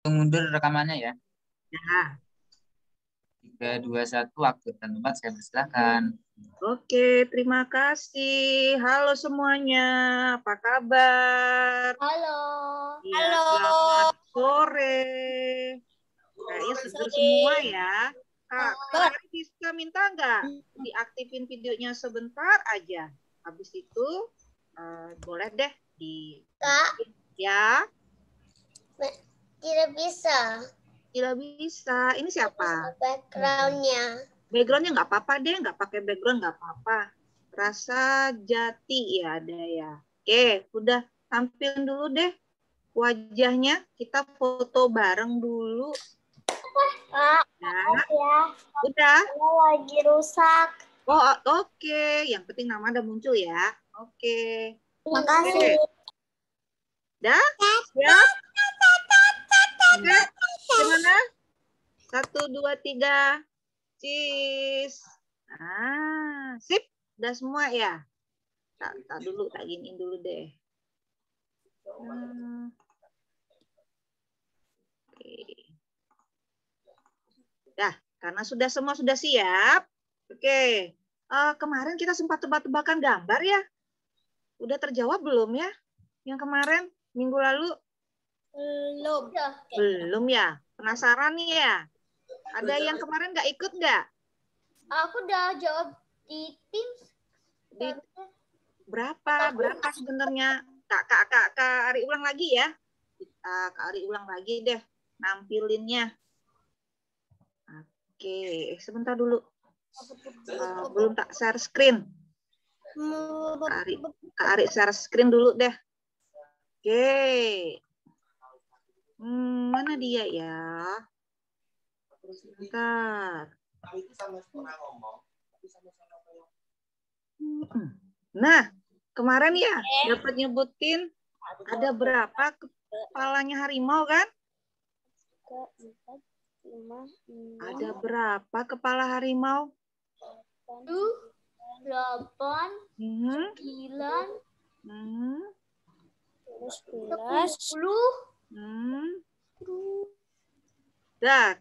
mundur rekamannya ya. Ya. 3, 2, 1, waktu dan tempat saya persilakan. Oke, terima kasih. Halo semuanya, apa kabar? Halo. Ya, selamat sore. Kayaknya seger semua ya. Kak Ari bisa minta nggak diaktifin videonya sebentar aja? Habis itu boleh deh di Kak, ya. tidak bisa. Tidak bisa. Ini siapa? Backgroundnya. Backgroundnya nggak apa-apa deh, nggak pakai background nggak apa-apa. Rasa Jati ya ada ya. Oke, udah tampilin dulu deh wajahnya. Kita foto bareng dulu. Kak, Ya, ya. udah. Saya lagi rusak. Oh, oke. Yang penting nama udah muncul ya. Oke. Makasih. Dah? Siap? Oke. Gimana? 1, 2, 3. Cheese. Ah, sip. Udah semua ya? Tak dulu, tak giniin dulu deh. Oke. Dah, karena semua sudah siap. Oke. Kemarin kita sempat tebak-tebakan gambar ya? Udah terjawab belum ya? Yang kemarin, minggu lalu? Belum. Belum ya? Penasaran nih ya? Ada yang kemarin nggak ikut nggak? Aku udah jawab di Teams. Berapa sebenarnya? Kak Ari ulang lagi ya. Kak Ari ulang lagi deh nampilinnya. Oke, sebentar dulu. Belum tak share screen. Kak Ari share screen dulu deh. Oke. Mana dia ya? Sebentar. Nah, kemarin ya dapat nyebutin ada berapa kepalanya harimau kan? Ada berapa kepala harimau? 8, 9, 10. Dah.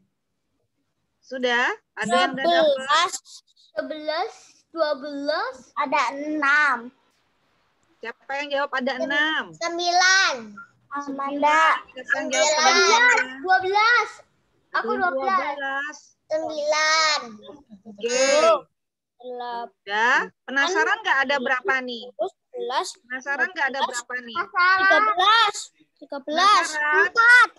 Sudah? Ada yang udah dapat? 11, 12. Ada 6. Siapa yang jawab ada 6? 9. Amanda. Siapa yang jawab ada 9? 12. Aku 12. 9. Oke. Udah. Penasaran nggak ada berapa nih? 11. Penasaran nggak ada berapa nih? 13. 4.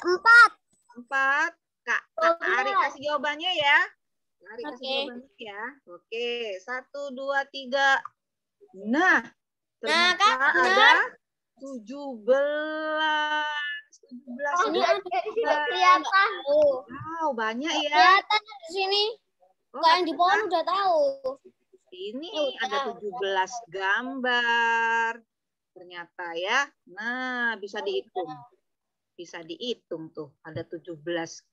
4. Kak Ari kasih jawabannya ya. Ari kasih Oke. jawabannya ya. Oke. 1, 2, 3. Nah, ternyata ada 17. 17. Ini tidak kelihatan. Wow, banyak ya. Kelihatan di sini. Oh, Yang di pohon udah tahu. ini ada 17 gambar. Ternyata ya. Nah, bisa dihitung. Bisa dihitung tuh. Ada 17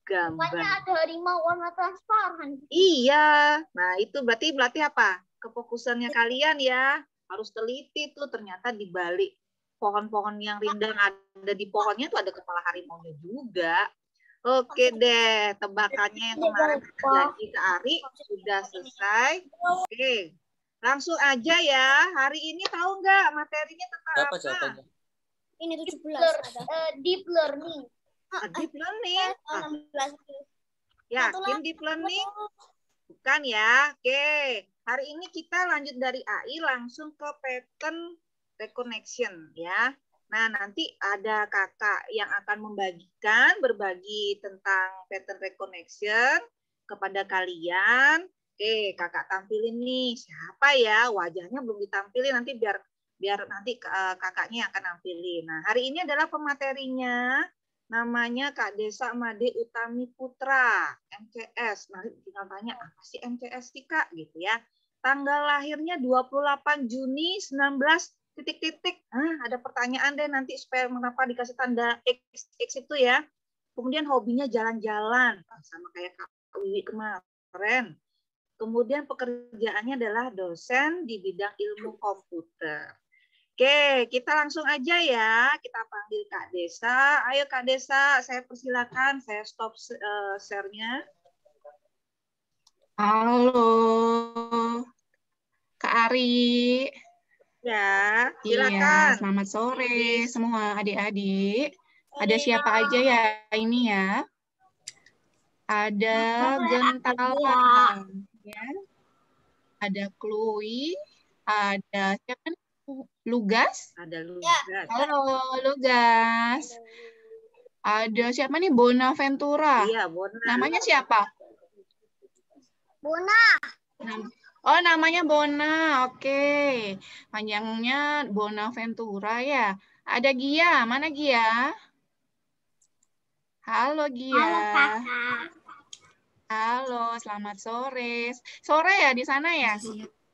gambar. Pokoknya ada harimau warna transparan. Iya. Nah, itu berarti apa? Kefokusannya kalian ya. Harus teliti tuh. Ternyata di balik pohon-pohon yang rindang ada di pohonnya tuh ada kepala harimaunya juga. Oke deh, tebakannya yang kemarin terjadi ke Ari sudah selesai. Oke, langsung aja ya. Hari ini tahu nggak materinya tentang apa? Ini 17. Deep learning. Deep learning. 16. Yakin deep learning? Bukan ya. Oke, hari ini kita lanjut dari AI langsung ke pattern recognition ya. Nah, nanti ada kakak yang akan berbagi tentang pattern recognition kepada kalian. Oke, kakak tampilin nih. Siapa ya? Wajahnya belum ditampilin, nanti biar nanti kakaknya yang akan nampilin. Nah, hari ini adalah pematerinya. Namanya Kak Desa Made Utami Putra, MCS. Nah, tinggal tanya, apa sih MCS sih, Kak? Gitu ya. Tanggal lahirnya 28 Juni 19 titik-titik. Ada pertanyaan deh nanti supaya mengapa dikasih tanda X itu ya. Kemudian hobinya jalan-jalan sama kayak Kak Wiwi kemarin. Kemudian pekerjaannya adalah dosen di bidang ilmu komputer. Oke, kita langsung aja ya. Kita panggil Kak Desa. Ayo Kak Desa, saya persilakan. Saya stop share-nya. Halo, Kak Ari. Ya, Iya, silakan. selamat sore semua adik-adik. Ada siapa aja ya ini ya? Ada Gentalara, ya. Ada Chloe, ada siapa nih? Lugas. Ada Lugas. Halo, Lugas. Ada siapa nih? Bonaventura. Iya, Bona. Namanya siapa? Bona. Oh, namanya Bona. Oke. Panjangnya Bonaventura ya. Ada Gia. Mana Gia? Halo Gia. Halo kakak. Halo, selamat sore. Sore ya di sana ya?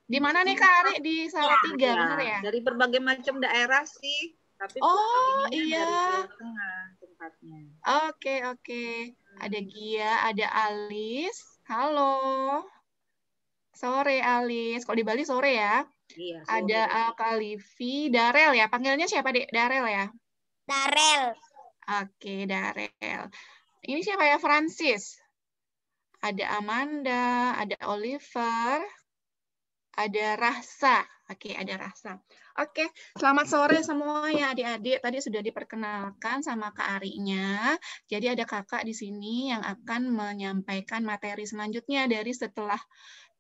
Di mana nih Kak Ari? Di Salatiga, bener ya? Dari berbagai macam daerah sih. Tapi Oh, ininya iya. dari Jawa Tengah tempatnya. Oke. Ada Gia, ada Alis. Halo. Sore Alis. Kalau di Bali sore ya? Iya. Ada Kalivi, Darel ya. Panggilnya siapa, Dek? Darel ya? Darel. Oke, Darel. Ini siapa ya? Francis. Ada Amanda, ada Oliver, ada Rahsa. Oke, ada Rahsa. Oke, selamat sore semua ya adik-adik. Tadi sudah diperkenalkan sama Kak Arinya. Jadi ada kakak di sini yang akan menyampaikan materi selanjutnya dari setelah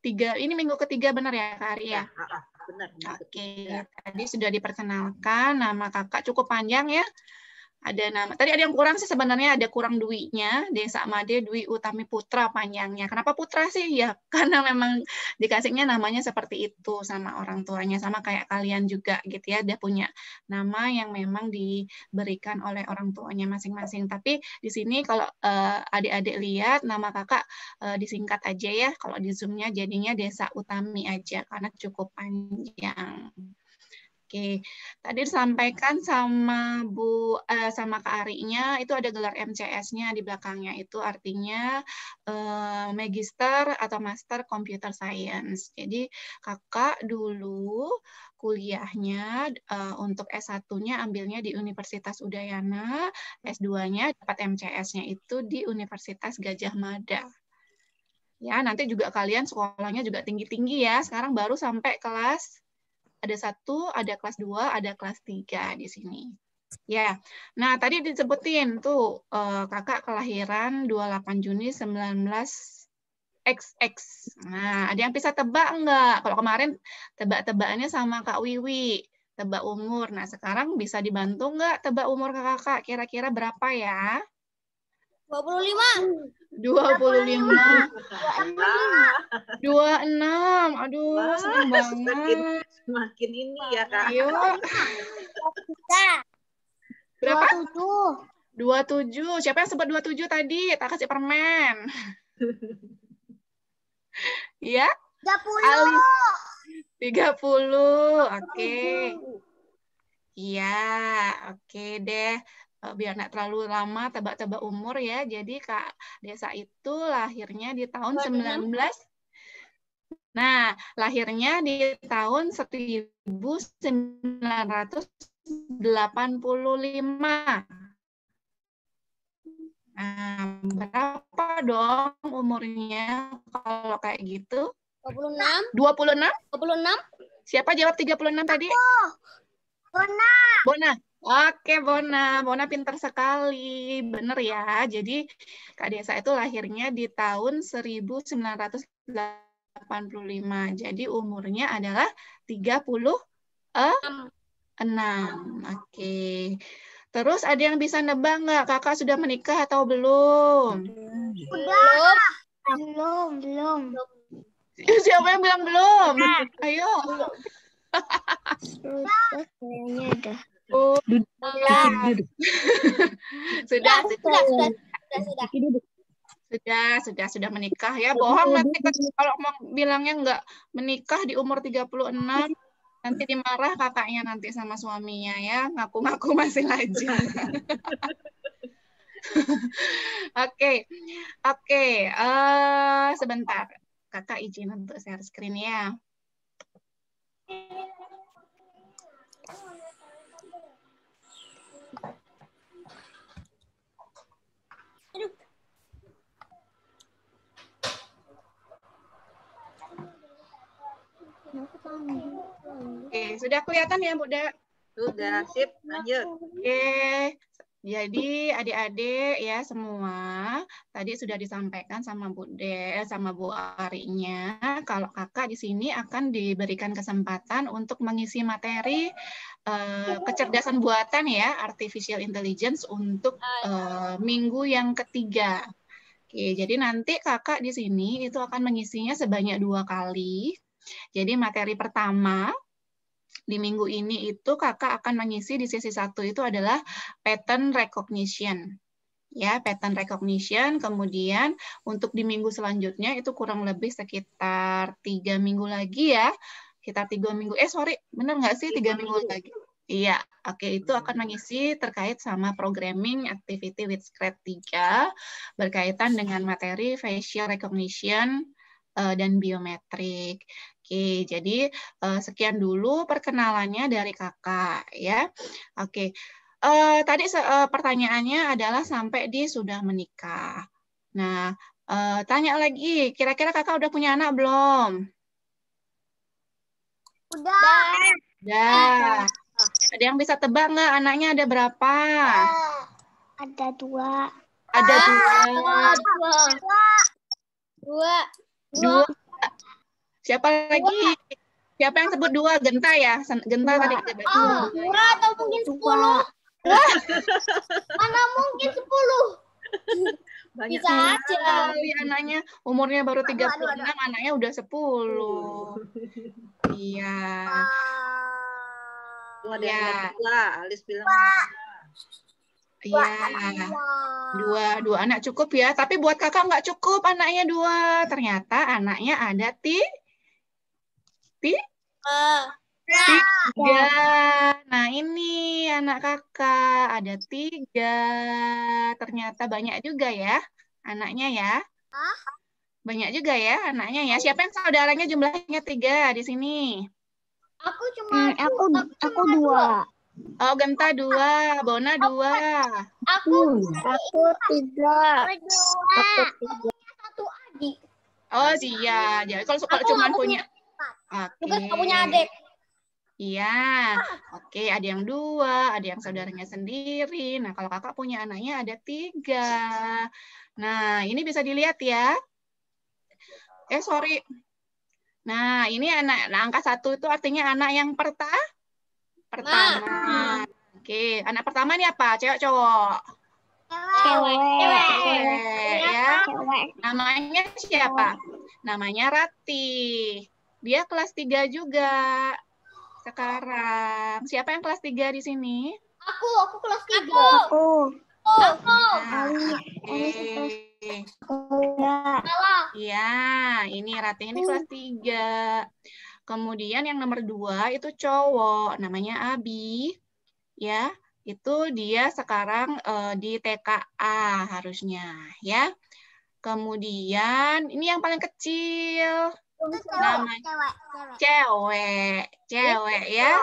ini minggu ketiga, benar ya Kak Ari ya? Benar. Oke, tadi sudah diperkenalkan, nama kakak cukup panjang ya. Ada nama, tadi ada yang kurang sih sebenarnya, ada kurang Dwi-nya, Desa Made Dwi Utami Putra panjangnya. Kenapa Putra sih? Ya karena memang dikasihnya namanya seperti itu sama orang tuanya, sama kayak kalian juga gitu ya, dia punya nama yang memang diberikan oleh orang tuanya masing-masing. Tapi di sini kalau adik-adik lihat nama kakak disingkat aja ya, kalau di Zoom-nya jadinya Desa Utami aja karena cukup panjang. Oke, tadi disampaikan sama sama Kak Arinya itu ada gelar MCS-nya di belakangnya, itu artinya Magister atau Master Computer Science. Jadi kakak dulu kuliahnya untuk S1-nya ambilnya di Universitas Udayana, S2-nya dapat MCS-nya itu di Universitas Gadjah Mada. Ya, nanti juga kalian sekolahnya juga tinggi-tinggi ya. Sekarang baru sampai kelas ada 1, ada kelas 2, ada kelas 3 di sini. Ya. Nah, tadi disebutin tuh kakak kelahiran 28 Juni 19XX. Nah, ada yang bisa tebak enggak? Kalau kemarin tebak-tebakannya sama Kak Wiwi, tebak umur. Nah, sekarang bisa dibantu enggak tebak umur kakak? Kira-kira berapa ya? 25. 25. 26. Aduh, senang banget. Semakin ini ya, Kak. Ayo. Berapa? 27. Siapa yang sebut 27 tadi? Tak kasih permen. Iya? 30. Oke. Iya, oke deh. Biar nggak terlalu lama tebak-tebak umur ya. Jadi Kak Desa itu lahirnya di tahun 19. Nah, lahirnya di tahun 1985. Nah, berapa dong umurnya kalau kayak gitu? 26. 26? 26. Siapa jawab 36 tadi? Bona. Bona. Oke, Bona. Bona pinter sekali. Bener ya. Jadi Kak Desa itu lahirnya di tahun 1985. Jadi umurnya adalah 36. Oke. Terus ada yang bisa nebak nggak? Kakak sudah menikah atau belum? Belum. Siapa yang bilang belum? Ayo. Kayaknya udah. Oh, sudah menikah ya. Bohong nanti kalau mau bilangnya nggak menikah di umur 36, nanti dimarah kakaknya nanti sama suaminya ya. Ngaku-ngaku masih lajang. Oke. Sebentar. Kakak izin untuk share screen ya. Oke, sudah kelihatan ya, Bunda? Sudah, sip, lanjut. Oke, jadi adik-adik ya semua tadi sudah disampaikan sama sama Bu Arinya kalau kakak di sini akan diberikan kesempatan untuk mengisi materi kecerdasan buatan ya, artificial intelligence untuk minggu yang ketiga. Oke, jadi nanti kakak di sini itu akan mengisinya sebanyak 2 kali. Jadi materi pertama di minggu ini itu kakak akan mengisi di sesi 1 itu adalah pattern recognition. Ya, pattern recognition. Kemudian untuk di minggu selanjutnya itu kurang lebih sekitar 3 minggu lagi ya. Sekitar 3 minggu. Benar nggak sih 3 minggu lagi? Iya, oke, itu akan mengisi terkait sama programming activity with Scratch 3 berkaitan dengan materi facial recognition dan biometrik. Oke, jadi sekian dulu perkenalannya dari kakak ya. Oke, tadi pertanyaannya adalah sampai di sudah menikah. Nah, tanya lagi, kira-kira kakak udah punya anak belum? Udah. Ada yang bisa tebak nggak anaknya ada berapa? Ada 2. Ada 2. Siapa lagi? Siapa yang sebut 2? Genta ya? Genta tadi ada berapa? 2 atau mungkin 10. Mana mungkin 10. Banyak Bisa aja. Anaknya umurnya baru 36, anaknya udah 10. Iya. Ada yang 2, Alis bilang. Iya. 2 anak cukup ya. Tapi buat kakak nggak cukup anaknya 2. Ternyata anaknya ada 3. Nah, ini anak kakak ada 3. Ternyata banyak juga ya anaknya ya. Banyak juga ya anaknya ya. Siapa yang saudaranya jumlahnya 3 di sini? Aku cuma Aku 2. Oh, Genta 2, Bona 2. Aku 3. satu adik. Oh, iya. Jadi kalau cuma punya Juga nggak punya adik. Iya. Oke, ada yang 2, ada yang saudaranya sendiri. Nah, kalau kakak punya anaknya ada 3. Nah, ini bisa dilihat ya. Sorry. Nah, ini angka 1 itu artinya anak yang pertama. Oke, anak pertama ini apa? Cewek cowok? Cewek. Ya. Namanya siapa? Namanya Rati. Dia kelas 3 juga. Sekarang. Siapa yang kelas 3 di sini? Aku kelas 3. Aku. Iya, ini Rati ini kelas 3. Kemudian yang nomor 2 itu cowok, namanya Abi. Ya, itu dia sekarang di TKA harusnya, ya. Kemudian ini yang paling kecil. Namanya cewek ya.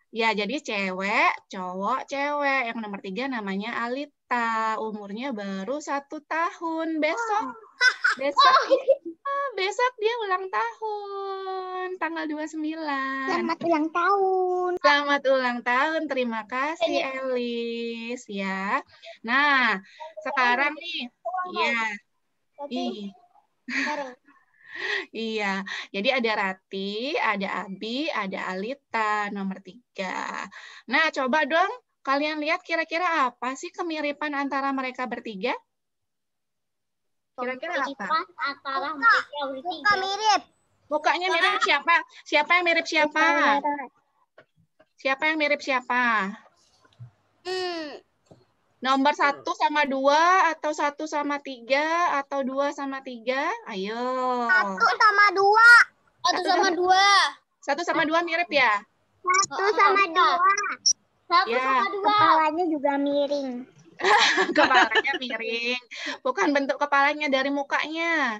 Ya, jadi cewek, cowok, cewek. Yang nomor 3 namanya Alita. Umurnya baru 1 tahun. Besok dia ulang tahun. Tanggal 29. Selamat ulang tahun. Selamat ulang tahun. Terima kasih, Elis. Ya. Nah, sekarang nih. Ya. Iya, jadi ada Rati, ada Abi, ada Alita, nomor 3. Nah, coba dong kalian lihat kira-kira apa sih kemiripan antara mereka bertiga? Kira-kira apa? Antara mereka bertiga. Mirip. Mukanya mirip siapa? Siapa yang mirip siapa? Siapa yang mirip siapa? Nomor 1 sama 2 atau 1 sama 3 atau 2 sama 3? Ayo. 1 sama 2. 1 sama 2. 1 sama 2 mirip ya? 1 sama 2. 1 Ya. sama 2. Kepalanya juga miring. Kepalanya miring. Bukan bentuk kepalanya, dari mukanya.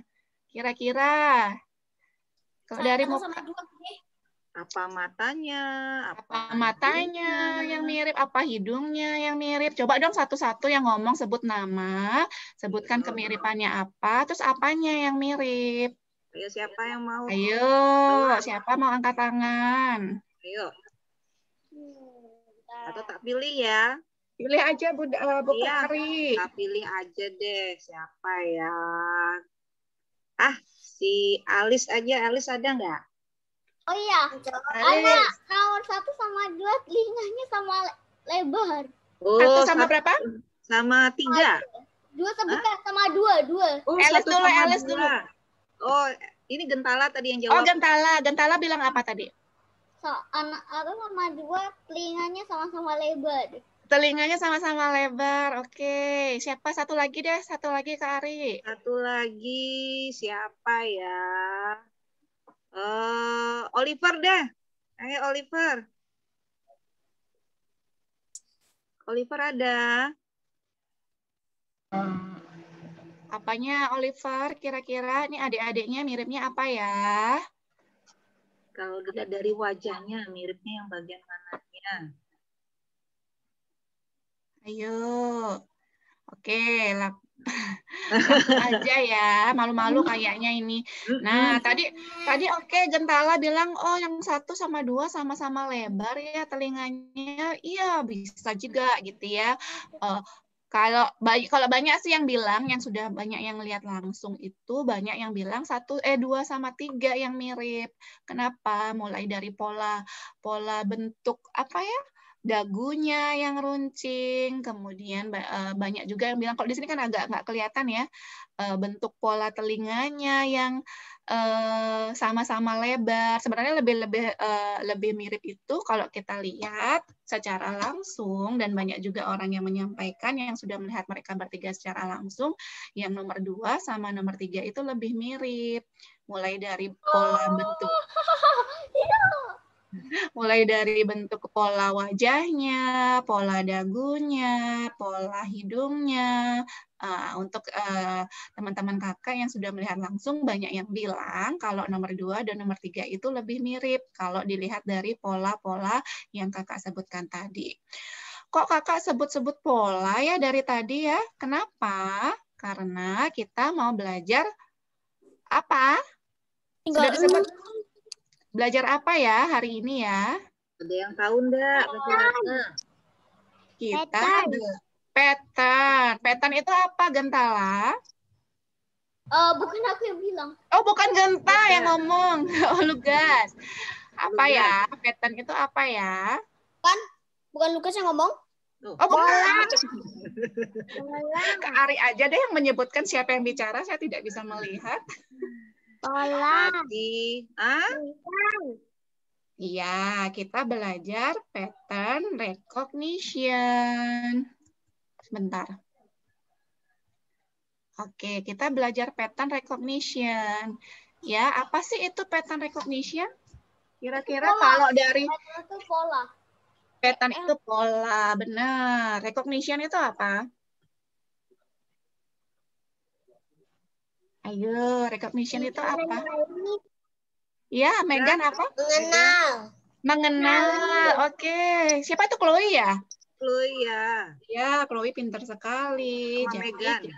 Kira-kira. Kalau dari muka. Apa matanya? Apa matanya yang mirip? Apa hidungnya yang mirip? Coba dong satu-satu yang ngomong sebut nama, sebutkan kemiripannya apa, terus apanya yang mirip. Ayo siapa yang mau? Ayo, siapa mau angkat tangan? Ayo. Atau tak pilih ya? Pilih aja Bu Iya, Kari. tak pilih aja deh. Siapa ya? Si Alis aja. Alis ada nggak? Oh iya, ada nomor 1 sama 2 telinganya sama lebar. Oh, Satu sama berapa? Sama 3. 2 sebutkan sama 2. Oh, Alice 1 dulu, sama Alice 2. dulu. Oh, ini Gentala tadi yang Oh, jawab. Gentala. Gentala bilang apa tadi? Anak aku sama 2 telinganya sama-sama lebar. Telinganya sama-sama lebar. Oke. Siapa satu lagi deh? Satu lagi Kak Ari. Satu lagi siapa ya? Oliver deh. Ayo Oliver. Oliver ada. Apanya Oliver? Kira-kira ini adik-adiknya miripnya apa ya? Kalau dilihat dari wajahnya, miripnya yang bagian mananya? Ayo. Oke, langsung aja ya. Malu-malu kayaknya ini. Nah, tadi oke, Gentala bilang, oh yang 1 sama 2 sama-sama lebar ya telinganya. Iya, bisa juga gitu ya. Kalau banyak sih yang bilang, yang sudah banyak yang lihat langsung itu, banyak yang bilang 2 sama 3 yang mirip. Kenapa? Mulai dari pola bentuk apa ya? Dagunya yang runcing, kemudian banyak juga yang bilang, kalau di sini kan agak nggak kelihatan ya, bentuk pola telinganya yang sama-sama lebar. Sebenarnya lebih mirip itu kalau kita lihat secara langsung, dan banyak juga orang yang menyampaikan yang sudah melihat mereka bertiga secara langsung, yang nomor 2 sama nomor 3 itu lebih mirip. Mulai dari pola bentuk. Mulai dari bentuk pola wajahnya, pola dagunya, pola hidungnya. Untuk teman-teman kakak yang sudah melihat langsung, banyak yang bilang kalau nomor 2 dan nomor 3 itu lebih mirip kalau dilihat dari pola-pola yang kakak sebutkan tadi. Kok kakak sebut-sebut pola ya dari tadi ya? Kenapa? Karena kita mau belajar apa? Sudah disebut belajar apa ya hari ini ya? Ada yang tahu enggak? Kita pattern. Pattern itu apa, Gentala? Bukan aku yang bilang. Oh, bukan Genta yang ngomong. Oh, Lugas. Apa ya? Pattern itu apa ya? Bukan Lukas yang ngomong. Oh, bukan. Kak Ari aja deh yang menyebutkan siapa yang bicara. Saya tidak bisa melihat. Pola. Iya, kita belajar pattern recognition. Sebentar. Oke, kita belajar pattern recognition. Ya, apa sih itu pattern recognition? Kira-kira kalau dari Itu pola. pattern itu pola, benar. Recognition itu apa? Ayo, recognition itu apa? Ya, Megan apa? Mengenal. Oke. Siapa itu Chloe ya? Chloe ya. Ya, Chloe pintar sekali. Sama Megan.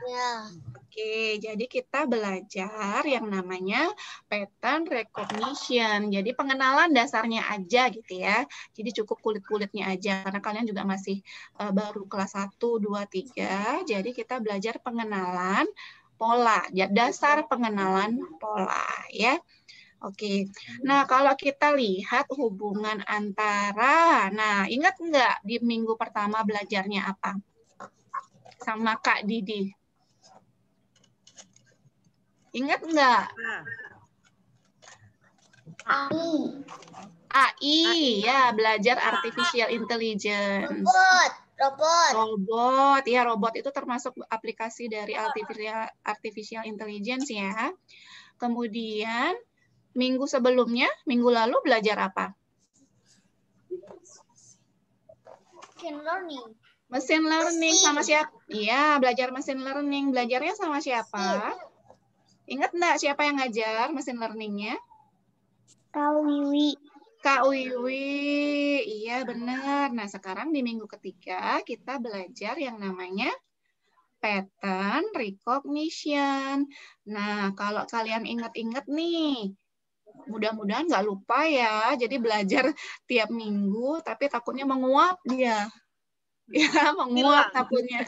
Oke, jadi kita belajar yang namanya pattern recognition. Jadi pengenalan dasarnya aja gitu ya. Jadi cukup kulit-kulitnya aja. Karena kalian juga masih baru kelas 1, 2, 3. Jadi kita belajar pengenalan pola. Ya, dasar pengenalan pola ya. Oke, nah kalau kita lihat hubungan antara, nah ingat nggak di minggu pertama belajarnya apa? Sama Kak Didi. Ingat nggak? AI, ya belajar artificial intelligence. Robot, ya robot itu termasuk aplikasi dari artificial intelligence ya. Kemudian minggu sebelumnya, minggu lalu belajar apa? Machine learning sama siapa? Iya, belajar machine learning. Belajarnya sama siapa? Ingat enggak siapa yang ngajar machine learning-nya? Kak Wiwi. Kak Wiwi, iya benar. Nah, sekarang di minggu ketiga kita belajar yang namanya pattern recognition. Nah, kalau kalian ingat-ingat nih, mudah-mudahan nggak lupa ya. Jadi belajar tiap minggu, tapi takutnya menguap dia. Ya, menguap takutnya.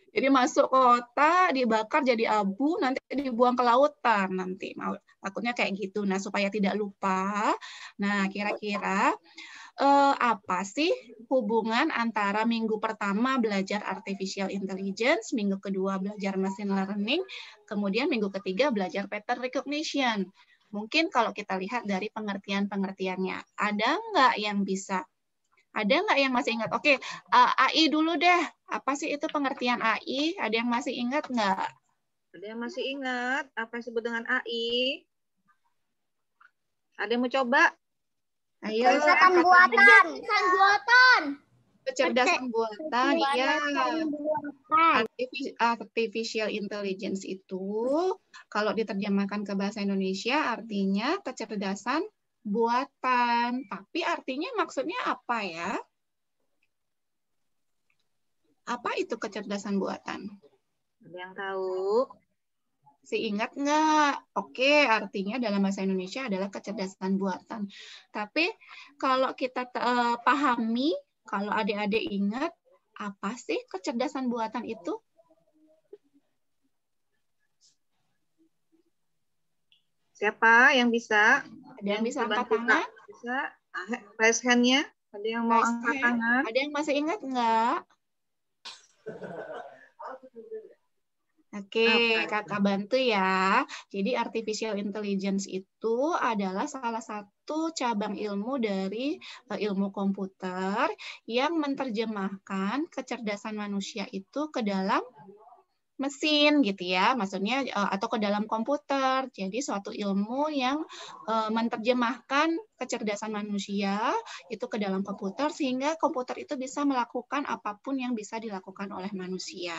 Jadi masuk kota, dibakar jadi abu, nanti dibuang ke lautan nanti. Takutnya kayak gitu. Nah, supaya tidak lupa. Nah, kira-kira apa sih hubungan antara minggu pertama belajar artificial intelligence, minggu kedua belajar machine learning, kemudian minggu ketiga belajar pattern recognition? Mungkin kalau kita lihat dari pengertian-pengertiannya, ada nggak yang bisa? Ada nggak yang masih ingat? Oke, AI dulu deh. Apa sih itu pengertian AI? Ada yang masih ingat nggak? Ada yang masih ingat apa yang disebut dengan AI? Ada yang mau coba? Ayo. Kecerdasan buatan. Kecerdasan buatan, iya. Artificial intelligence itu, kalau diterjemahkan ke bahasa Indonesia, artinya kecerdasan buatan. Tapi artinya maksudnya apa ya? Apa itu kecerdasan buatan? Ada yang tahu? Ingat nggak? Oke, artinya dalam bahasa Indonesia adalah kecerdasan buatan. Tapi kalau kita pahami, kalau adik-adik ingat, apa sih kecerdasan buatan itu? Siapa yang bisa? Ada yang bisa angkat tangan? Bisa. Raise hand-nya. Ada yang mau angkat tangan? Ada yang masih ingat nggak? Oke, Kakak bantu ya. Jadi artificial intelligence itu adalah salah satu cabang ilmu dari ilmu komputer yang menerjemahkan kecerdasan manusia itu ke dalam mesin gitu ya, maksudnya atau ke dalam komputer. Jadi suatu ilmu yang menerjemahkan kecerdasan manusia itu ke dalam komputer sehingga komputer itu bisa melakukan apapun yang bisa dilakukan oleh manusia.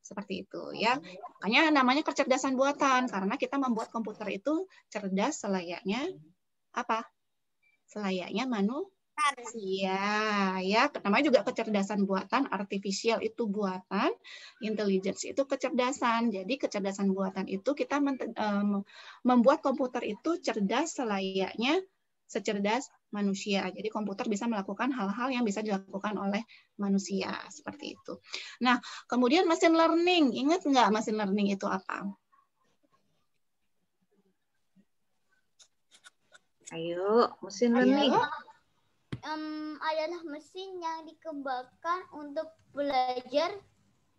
Seperti itu ya. Makanya namanya kecerdasan buatan karena kita membuat komputer itu cerdas selayaknya apa? Selayaknya manusia ya. Namanya juga kecerdasan buatan, artificial itu buatan, intelligence itu kecerdasan. Jadi kecerdasan buatan itu kita membuat komputer itu cerdas selayaknya secerdas manusia. Jadi komputer bisa melakukan hal-hal yang bisa dilakukan oleh manusia. Seperti itu. Nah, kemudian machine learning. Ingat nggak machine learning itu apa? Ayo, machine learning. Adalah mesin yang dikembangkan untuk belajar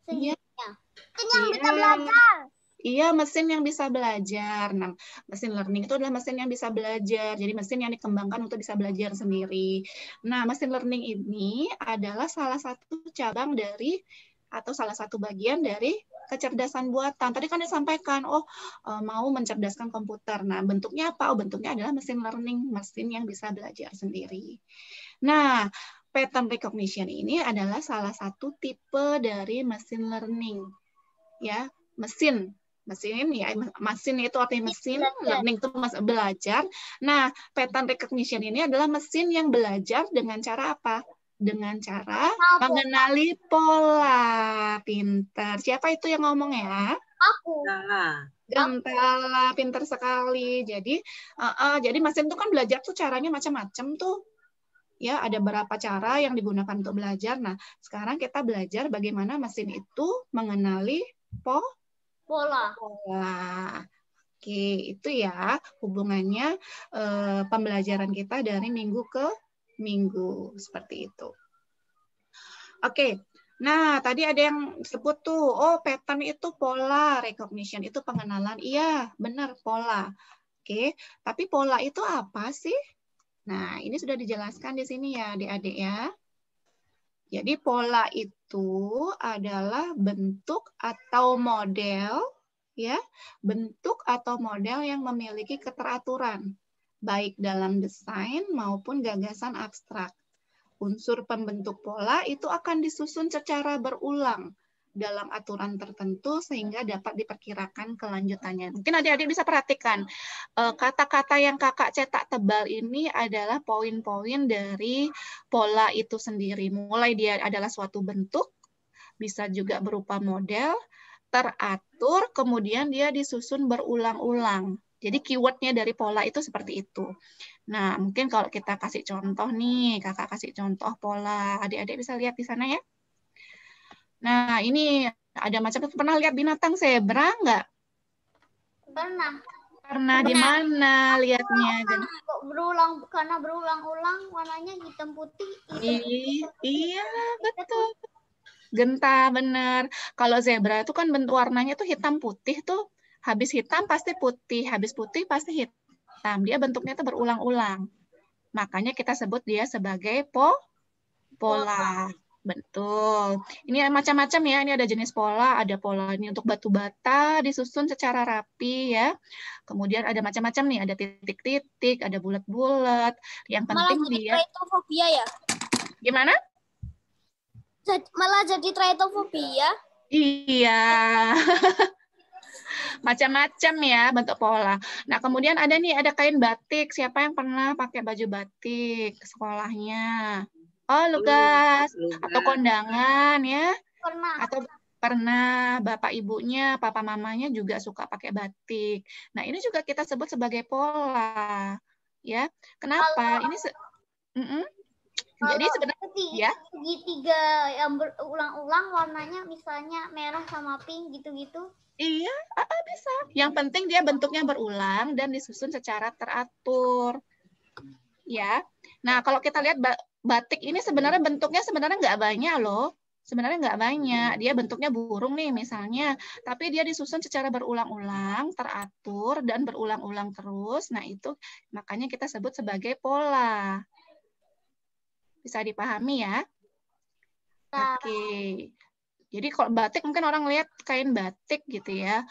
sendirinya. Mesin yang bisa belajar. Iya, mesin yang bisa belajar. Nah, mesin learning itu adalah mesin yang bisa belajar. Jadi mesin yang dikembangkan untuk bisa belajar sendiri. Nah, mesin learning ini adalah salah satu cabang dari atau salah satu bagian dari kecerdasan buatan. Tadi kan disampaikan, mau mencerdaskan komputer. Nah, bentuknya apa? Bentuknya adalah mesin learning, mesin yang bisa belajar sendiri. Nah, pattern recognition ini adalah salah satu tipe dari mesin learning. Ya, mesin ya, mesin itu artinya mesin, learning itu belajar. Nah, pattern recognition ini adalah mesin yang belajar dengan cara apa? Dengan cara mengenali pola. Pintar. Siapa itu yang ngomong ya? Aku. Gentala, pintar sekali. Jadi mesin itu kan belajar tuh caranya macam-macam tuh. Ya, ada berapa cara yang digunakan untuk belajar. Nah, sekarang kita belajar bagaimana mesin itu mengenali pola. Oke, itu ya hubungannya pembelajaran kita dari minggu ke minggu. Seperti itu. Oke, nah tadi ada yang sebut tuh, pattern itu pola, recognition itu pengenalan. Iya, benar pola. Oke, tapi pola itu apa sih? Nah, ini sudah dijelaskan di sini ya, adik-adik ya. Jadi pola itu adalah bentuk atau model, ya, bentuk atau model yang memiliki keteraturan, baik dalam desain maupun gagasan abstrak. Unsur pembentuk pola itu akan disusun secara berulang dalam aturan tertentu sehingga dapat diperkirakan kelanjutannya. Mungkin adik-adik bisa perhatikan kata-kata yang kakak cetak tebal ini adalah poin-poin dari pola itu sendiri. Mulai dia adalah suatu bentuk, bisa juga berupa model, teratur, kemudian dia disusun berulang-ulang. Jadi keywordnya dari pola itu seperti itu. Nah, mungkin kalau kita kasih contoh nih, kakak kasih contoh pola. Adik-adik bisa lihat di sana ya. Nah, ini ada macam, pernah lihat binatang zebra nggak? Pernah. Pernah di mana lihatnya? Karena berulang-ulang warnanya hitam putih. Iya, betul. Genta, bener. Kalau zebra itu kan bentuk warnanya tuh hitam putih tuh. Habis hitam pasti putih, habis putih pasti hitam. Dia bentuknya tuh berulang-ulang. Makanya kita sebut dia sebagai pola. Betul. Ini macam-macam ya. Ini ada jenis pola, ada pola ini untuk batu bata disusun secara rapi ya. Kemudian ada macam-macam nih, ada titik-titik, ada bulat-bulat. Yang penting Malah jadi dia tritofobia ya? gimana? Malah jadi tritofobia. Iya. Macam-macam ya bentuk pola. Nah, kemudian ada nih, ada kain batik. Siapa yang pernah pakai baju batik ke sekolahnya? Oh, Lukas. Atau kondangan ya. Pernah. Atau pernah bapak ibunya, papa mamanya juga suka pakai batik. Nah, ini juga kita sebut sebagai pola. Ya. Kenapa? Ini jadi sebenarnya ya. Segitiga yang berulang-ulang warnanya misalnya merah sama pink gitu-gitu. Iya, bisa. Yang penting dia bentuknya berulang dan disusun secara teratur. Ya. Nah, kalau kita lihat batik ini sebenarnya bentuknya sebenarnya nggak banyak loh. Sebenarnya nggak banyak. Dia bentuknya burung nih misalnya. Tapi dia disusun secara berulang-ulang, teratur, dan berulang-ulang terus. Nah, itu makanya kita sebut sebagai pola. Bisa dipahami ya? Oke. Jadi kalau batik mungkin orang lihat kain batik gitu ya.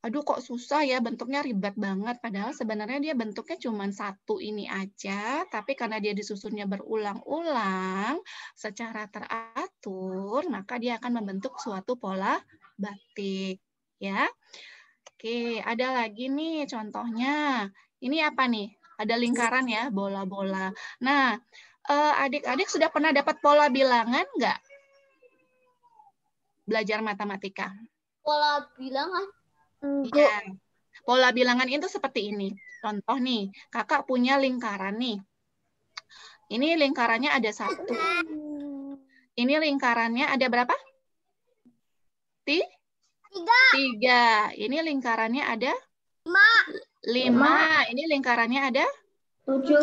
Aduh kok susah ya, bentuknya ribet banget. Padahal sebenarnya dia bentuknya cuma satu ini aja, tapi karena dia disusunnya berulang-ulang secara teratur, maka dia akan membentuk suatu pola batik. Ya. Oke, ada lagi nih contohnya. Ini apa nih? Ada lingkaran ya, bola-bola. Nah, adik-adik sudah pernah dapat pola bilangan nggak? Belajar matematika. Pola bilangan. Iya. Pola bilangan itu seperti ini. Contoh nih, kakak punya lingkaran nih. Ini lingkarannya ada 1. Ini lingkarannya ada berapa? 3. Ini lingkarannya ada 5. Ini lingkarannya ada 7.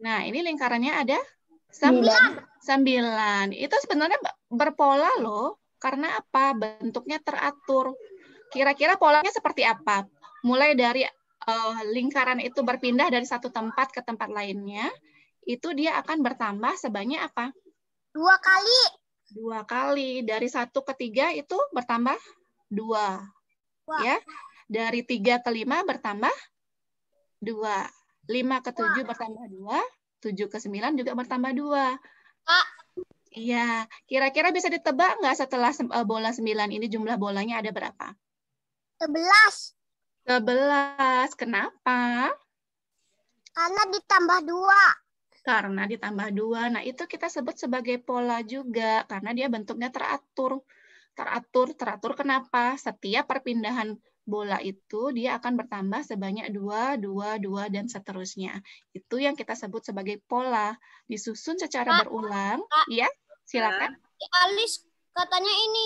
Nah, ini lingkarannya ada 9. Itu sebenarnya berpola loh. Karena apa? Bentuknya teratur. Kira-kira polanya seperti apa? Mulai dari lingkaran itu berpindah dari satu tempat ke tempat lainnya, itu dia akan bertambah sebanyak apa? 2 kali. 2 kali. Dari 1 ke 3 itu bertambah 2. Ya. Dari 3 ke 5 bertambah 2. 5 ke 7 bertambah 2. 7 ke 9 juga bertambah 2. Iya. Kira-kira bisa ditebak nggak setelah bola 9 ini jumlah bolanya ada berapa? 11. 11. Kenapa? Karena ditambah 2. Karena ditambah 2. Nah, itu kita sebut sebagai pola juga. Karena dia bentuknya teratur. Teratur kenapa? Setiap perpindahan bola itu dia akan bertambah sebanyak 2, 2, 2, dan seterusnya. Itu yang kita sebut sebagai pola. Disusun secara berulang. Ya, silakan. Alis katanya ini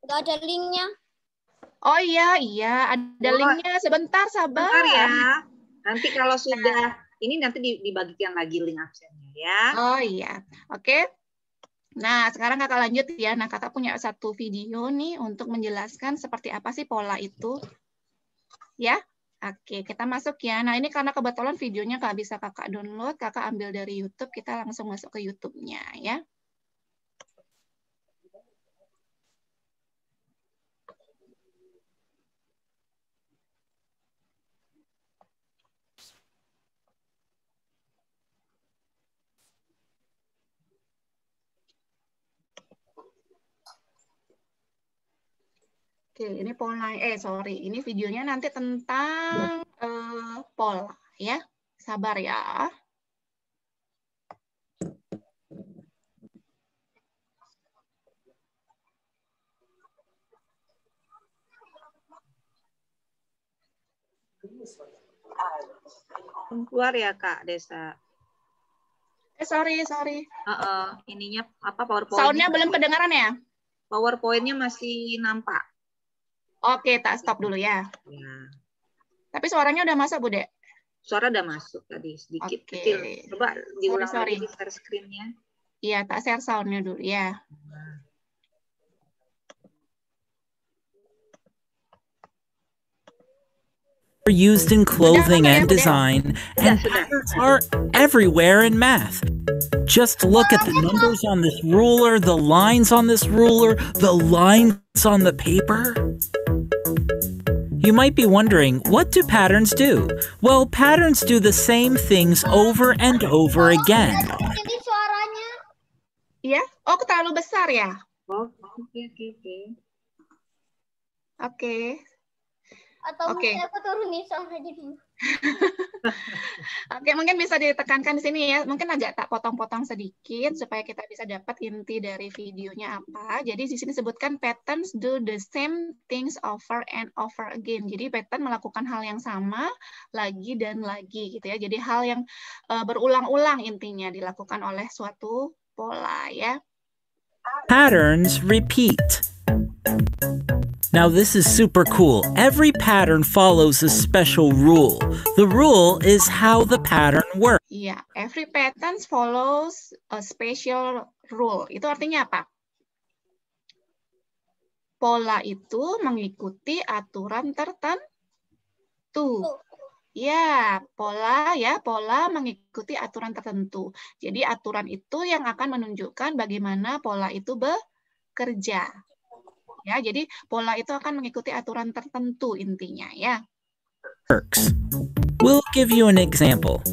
nggak ada linknya. Oh iya, ada linknya. Sebentar, sabar. Bentar ya. Nanti kalau sudah ini nanti dibagikan lagi link absennya ya. Oh iya, oke. Nah, sekarang kakak lanjut ya. Nah, kakak punya satu video nih untuk menjelaskan seperti apa sih pola itu. Ya, oke. Kita masuk ya. Nah, ini karena kebetulan videonya nggak bisa kakak download, kakak ambil dari YouTube, kita langsung masuk ke YouTube-nya ya. Oke, ini pola. Sorry, ini videonya nanti tentang pola ya. Sabar ya. Keluar ya Kak Desa. Sorry. Ininya apa PowerPoint? Soundnya belum kedengaran ya? PowerPoint-nya masih nampak. Oke, tak stop dulu ya. Ya. Tapi suaranya udah masuk, Bude? Suara udah masuk tadi sedikit Oke. kecil. Coba diulang Sorry. lagi di share screen-nya. Iya, tak share soundnya dulu ya. Used in clothing and design, and patterns are everywhere in math. Just look at the numbers on this ruler, the lines on this ruler, the lines on the paper. You might be wondering, what do patterns do? Well, patterns do the same things over and over again. Jadi suaranya. Iya? Oh, terlalu besar ya? Oke. Oke. Atau Oke. mungkin aku turunin suaranya dulu. Oke, mungkin bisa ditekankan di sini ya. Mungkin agak tak potong-potong sedikit supaya kita bisa dapat inti dari videonya apa. Jadi di sini sebutkan patterns do the same things over and over again. Jadi pattern melakukan hal yang sama lagi dan lagi gitu ya. Jadi hal yang berulang-ulang intinya dilakukan oleh suatu pola ya. Patterns repeat. Now this is super cool. Every pattern follows a special rule. The rule is how the pattern works. Iya, every pattern follows a special rule. Itu artinya apa? Pola itu mengikuti aturan tertentu. Ya, pola mengikuti aturan tertentu. Jadi aturan itu yang akan menunjukkan bagaimana pola itu bekerja. Ya, jadi pola itu akan mengikuti aturan tertentu intinya ya. Works. We'll give you an example.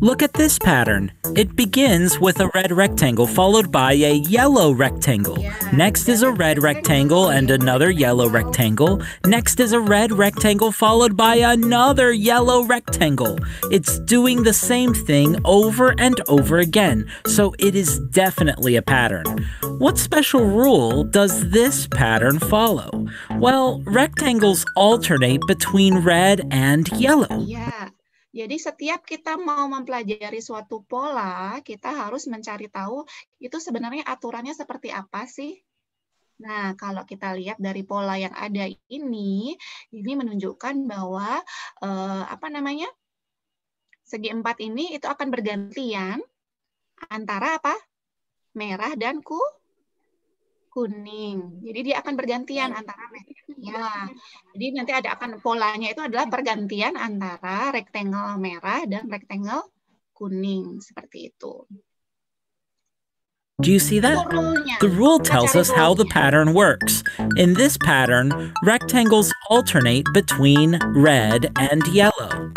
Look at this pattern. It begins with a red rectangle followed by a yellow rectangle. Next is a red rectangle and another yellow rectangle. Next is a red rectangle followed by another yellow rectangle. It's doing the same thing over and over again, so it is definitely a pattern. What special rule does this pattern follow? Well, rectangles alternate between red and yellow. Ya. Jadi setiap kita mau mempelajari suatu pola, kita harus mencari tahu itu sebenarnya aturannya seperti apa sih. Nah, kalau kita lihat dari pola yang ada ini menunjukkan bahwa segi 4 ini itu akan bergantian antara apa? Merah dan kuning. Jadi dia akan bergantian antara ya. Jadi nanti polanya itu adalah pergantian antara rectangle merah dan rectangle kuning seperti itu. Do you see that? The rule tells us how the pattern works. In this pattern, rectangles alternate between red and yellow.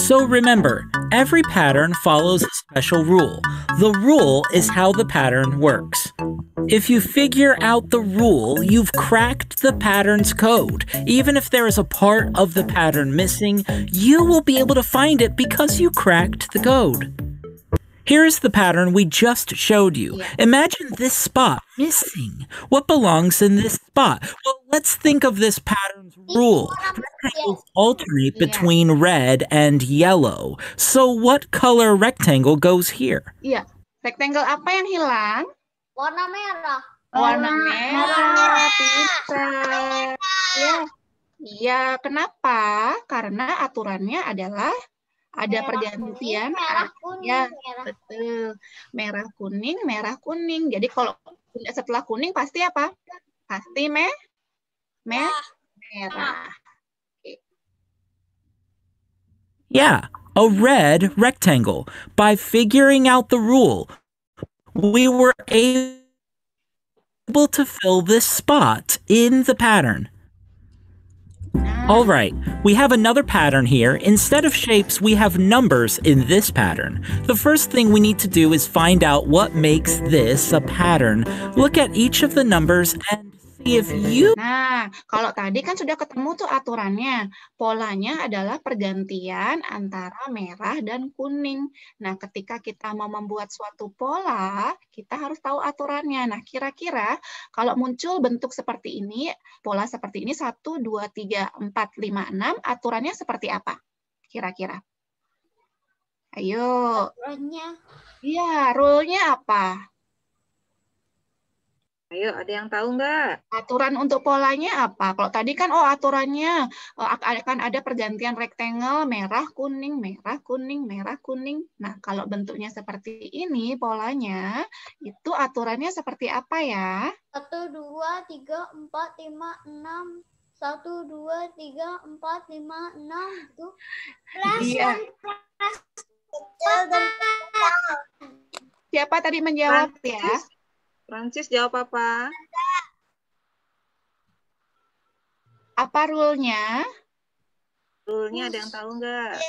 So remember, every pattern follows a special rule. The rule is how the pattern works. If you figure out the rule, you've cracked the pattern's code. Even if there is a part of the pattern missing, you will be able to find it because you cracked the code. Here's the pattern we just showed you. Imagine this spot missing. What belongs in this spot? Well, let's think of this pattern's rule. Rectangles alternate between red and yellow. So what color rectangle goes here? Iya, rectangle apa yang hilang? Warna merah. Warna merah, pintar. Ya, kenapa? Karena aturannya adalah ada pergantian merah kuning, ya, merah. betul. Merah kuning. Jadi kalau setelah kuning pasti apa? Pasti merah. Yeah, a red rectangle. By figuring out the rule, we were able to fill this spot in the pattern. Nah, All right, we have another pattern here. Instead of shapes, we have numbers in this pattern. The first thing we need to do is find out what makes this a pattern. Look at each of the numbers and see if you... Nah, kalau tadi kan sudah ketemu tuh aturannya. Polanya adalah pergantian antara merah dan kuning. Nah, ketika kita mau membuat suatu pola, kita harus tahu aturannya. Nah, kira-kira kalau muncul bentuk seperti ini, pola seperti ini, 1, 2, 3, 4, 5, 6, aturannya seperti apa? Kira-kira. Ayo. Aturannya. Iya, rule-nya apa? Ayo, ada yang tahu nggak? Aturan untuk polanya apa? Kalau tadi kan, aturannya akan ada pergantian rectangle merah, kuning, merah, kuning, merah, kuning. Nah, kalau bentuknya seperti ini, polanya, itu aturannya seperti apa ya? 1, 2, 3, 4, 5, 6. 1, 2, 3, 4, 5, 6. Itu plus Iya. 1 plus. Siapa tadi menjawab ya? Francis jawab apa? Apa rule-nya? Rule-nya ada yang tahu nggak?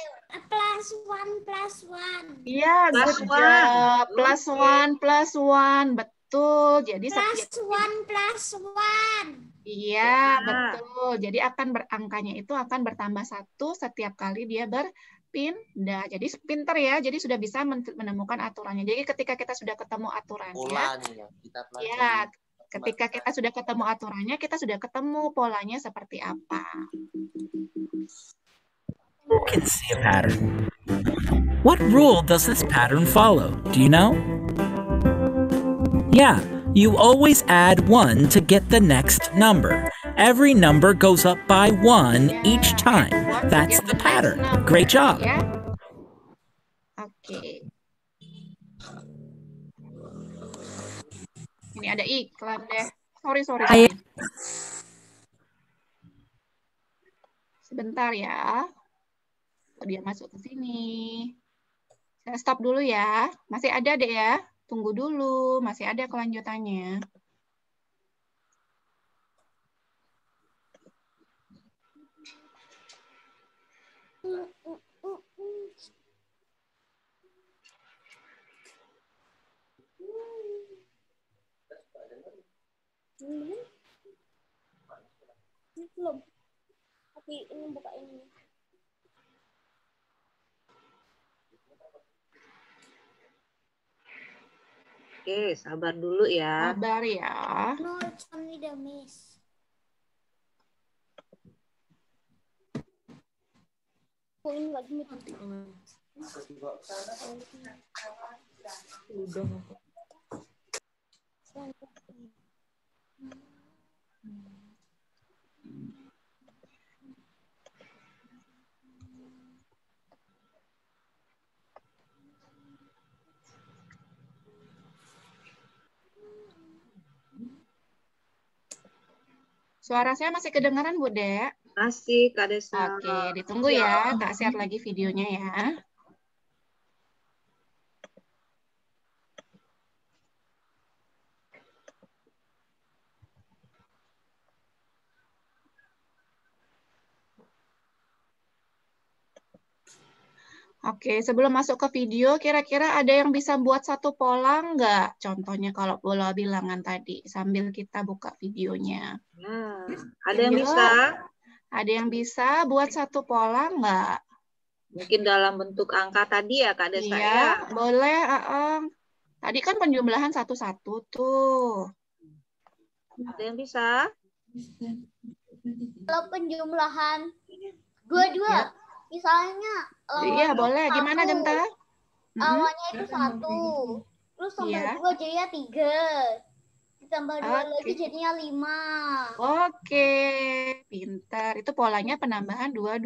Plus 1 plus 1. Iya, Plus good one. job. Plus Oke. 1 plus 1. Betul. Jadi Plus setiap 1 plus 1. iya, Nah. betul. Jadi angkanya itu akan bertambah 1 setiap kali dia berpindah. Jadi pinter ya. Jadi sudah bisa menemukan aturannya. Jadi ketika kita sudah ketemu aturannya, ya, ketika kita sudah ketemu aturannya, kita sudah ketemu polanya seperti apa. You can see a pattern. What rule does this pattern follow? Do you know? Yeah, you always add 1 to get the next number. Every number goes up by 1 each time. That's the pattern. Great job. Ya. Oke. Ini ada iklan deh. Sorry. Sebentar ya. Dia masuk ke sini. Saya stop dulu ya. Masih ada deh ya. Tunggu dulu. Masih ada kelanjutannya. Belum. Tapi ini buka ini. Oke, sabar dulu ya. Sabar ya. No, it's only the miss. Oh, ini lagi mati. Suara saya masih kedengaran, Bu Dek? Masih, Kak Desa. Oke, ditunggu ya. Tak share lagi videonya ya. Oke, sebelum masuk ke video, kira-kira ada yang bisa buat satu pola nggak? Contohnya kalau pola bilangan tadi, sambil kita buka videonya. Nah, ada yang Ayo. bisa? Ada yang bisa buat satu pola nggak? Mungkin dalam bentuk angka tadi ya, Kak Desa Iya, ya? boleh. Tadi kan penjumlahan satu-satu tuh. Ada yang bisa? Kalau penjumlahan dua-dua, misalnya Iya, boleh. Gimana, satu. Genta? Awalnya itu 1, terus tambah Iya. 2 jadinya 3, ditambah 2 Oke. lagi jadinya 5. Oke, pintar. Itu polanya penambahan 2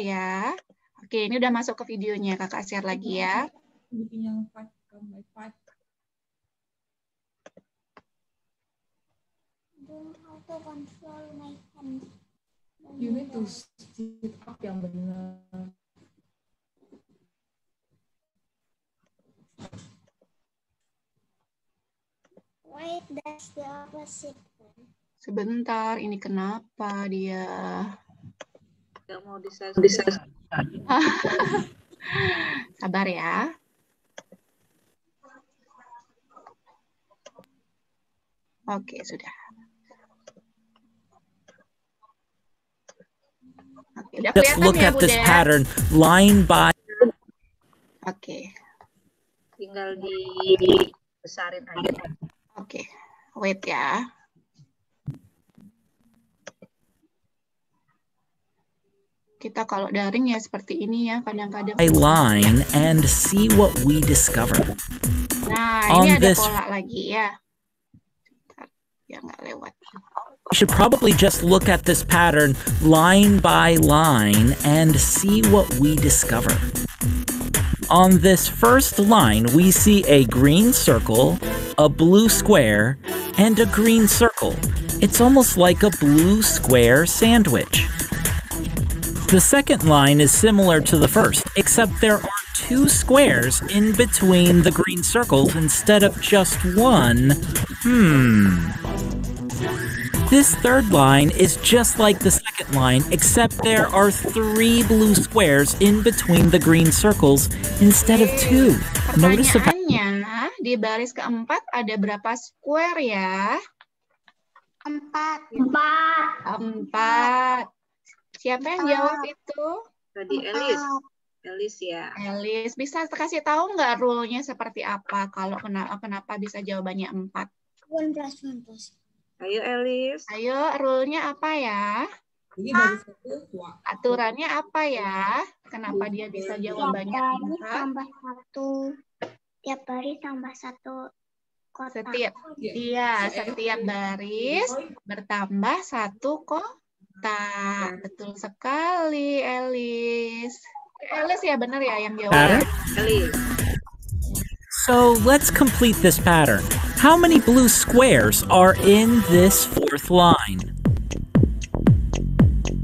ya. Oke, ini udah masuk ke videonya. Kakak share lagi ya. Don't how to control my hands. You need to sit up yang benar. Wait, that's the opposite. Sebentar, ini kenapa dia? Nggak mau bisa. Sabar ya. Oke, sudah. Oke, udah Just kelihatan look ya, at this Bunda? pattern line by Oke, Tinggal dibesarin aja. oke. Wait ya. Kita kalau daring ya seperti ini ya, kadang-kadang. line and see what we discover. Nah, On ini ada this- pola lagi ya. Bentar, ya nggak lewat. We should probably just look at this pattern line by line and see what we discover. On this first line, we see a green circle, a blue square, and a green circle. It's almost like a blue square sandwich. The second line is similar to the first, except there are two squares in between the green circles instead of just one. This third line is just like the second line, except there are three blue squares in between the green circles instead of two. Notice the Pertanyaannya, di baris keempat ada berapa square ya? 4. 4. Siapa yang jawab itu? Tadi Elis ya. Elis, bisa kasih tahu nggak rule-nya seperti apa kalau kenapa bisa jawabannya 4? 11. Ayo Elis. Ayo, rule-nya apa ya? Jadi baris 1 kuat. Aturannya apa ya? Kenapa dia bisa jawabannya 4? Tambah 1. Tiap baris tambah 1 kotak. Setiap baris bertambah 1 kotak. Betul sekali, Elis. Elis ya, benar ya yang jawab. pattern. Elis. So let's complete this pattern. How many blue squares are in this fourth line?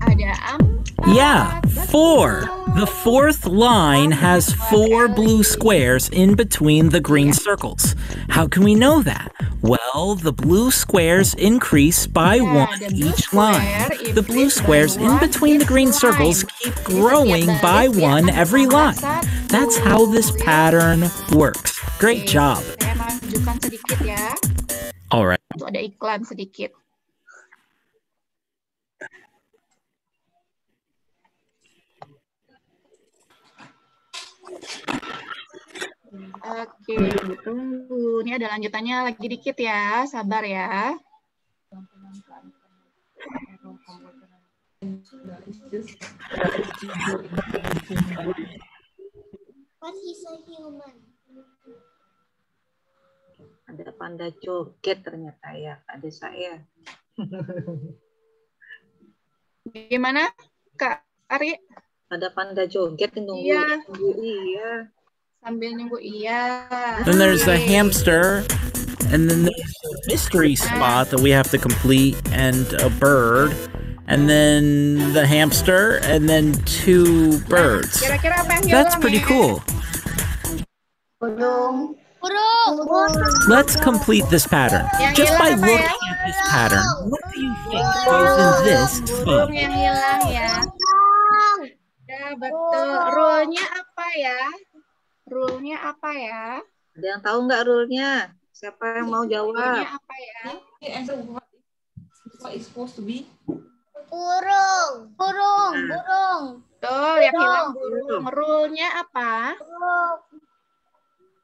Ada 4. Yeah, 4. The fourth line has 4 blue squares in between the green circles. How can we know that? Well, the blue squares increase by 1 each line. The blue squares in between the green circles keep growing by 1 every line. That's how this pattern works. Great job. Saya lanjutkan sedikit ya. All right. Itu ada iklan sedikit. Oke, tunggu. Ini ada lanjutannya lagi dikit ya. Sabar ya. What is a human? Ada panda joget ternyata ya. Ada saya. Gimana, Kak Ari? Ada panda joget yang nunggu. Iya. Iya. Sambil nunggu iya. Then there's a hamster, and then there's a mystery spot that we have to complete, and a bird, and then the hamster, and then 2 birds. Kira-kira apa yang That's hilang pretty ya? cool. Burung. Let's complete this pattern. Yang Just by hilang apa looking ya? at this pattern, what do you think goes in this Burung book? yang hilang ya. Ya, betul. Rule-nya apa ya? Rule-nya apa ya? Ada yang tahu nggak rule-nya? Siapa yang mau jawab? Rule-nya apa ya? The answer what is supposed to be? Burung. Betul, yang hilang burung. Rule-nya apa?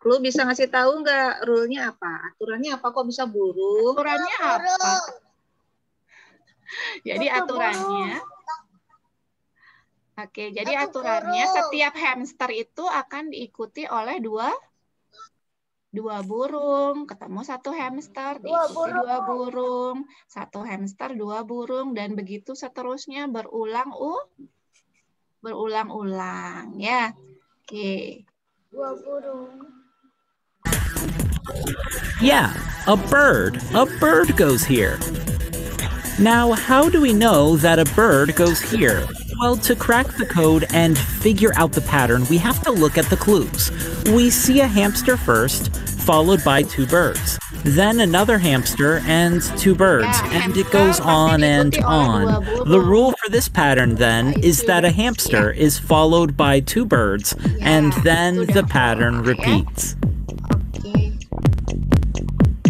Lu bisa ngasih tahu nggak rule-nya apa? Aturannya apa kok bisa burung? Aturannya apa? Jadi aturannya. Oke, jadi aturannya setiap hamster itu akan diikuti oleh dua burung. Ketemu 1 hamster, diikuti 2 burung. 1 hamster, 2 burung, dan begitu seterusnya berulang-ulang ya. Oke. 2 burung. Yeah, a bird. A bird goes here. Now, how do we know that a bird goes here? Well, to crack the code and figure out the pattern, we have to look at the clues. We see a hamster first, followed by 2 birds. then another hamster, and 2 birds, and it goes on and on. The rule for this pattern then is that a hamster is followed by 2 birds, and then the pattern repeats.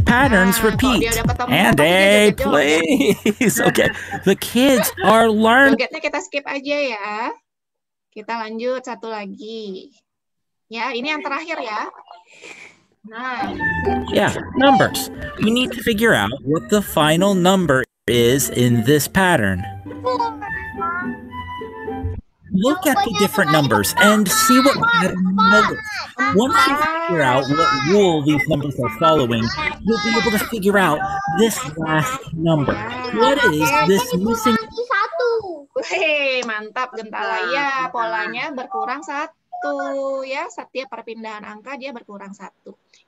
Patterns repeat. And A, please. Okay, the kids are learning. Jogetnya kita skip aja ya. Kita lanjut satu lagi. Ya, ini yang terakhir ya. Nah. Yeah, numbers. We need to figure out what the final number is in this pattern. Look at the different numbers and see what pattern you notice. Once you figure out what rule these numbers are following, you'll be able to figure out this last number. What is this missing? Wih, mantap Gentalaya. Polanya berkurang 1 ya. Setiap perpindahan angka dia berkurang 1.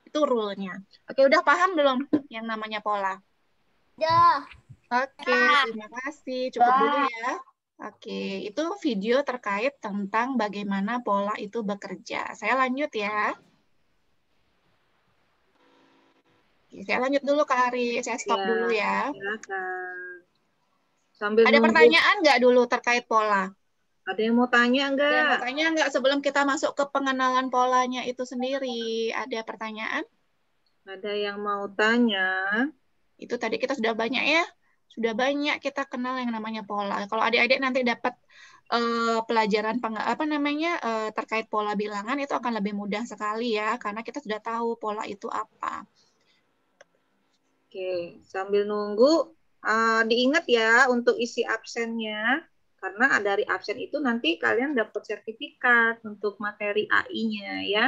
Itu rule-nya. Oke, udah paham belum yang namanya pola? Udah. Oke, terima kasih. Cukup dulu ya. Oke, itu video terkait tentang bagaimana pola itu bekerja. Saya lanjut ya. Oke, saya lanjut dulu Kak Ari. Saya stop dulu ya. Silakan. Sambil Ada nunggu. pertanyaan nggak dulu terkait pola? Ada yang mau tanya Ada nggak? yang mau tanya nggak sebelum kita masuk ke pengenalan polanya itu sendiri? Ada pertanyaan? Ada yang mau tanya? Itu tadi kita sudah banyak ya. Sudah banyak kita kenal yang namanya pola. Kalau adik-adik nanti dapat pelajaran terkait pola bilangan itu akan lebih mudah sekali ya, karena kita sudah tahu pola itu apa. Oke, sambil nunggu diingat ya untuk isi absennya, karena dari absen itu nanti kalian dapat sertifikat untuk materi AI-nya ya.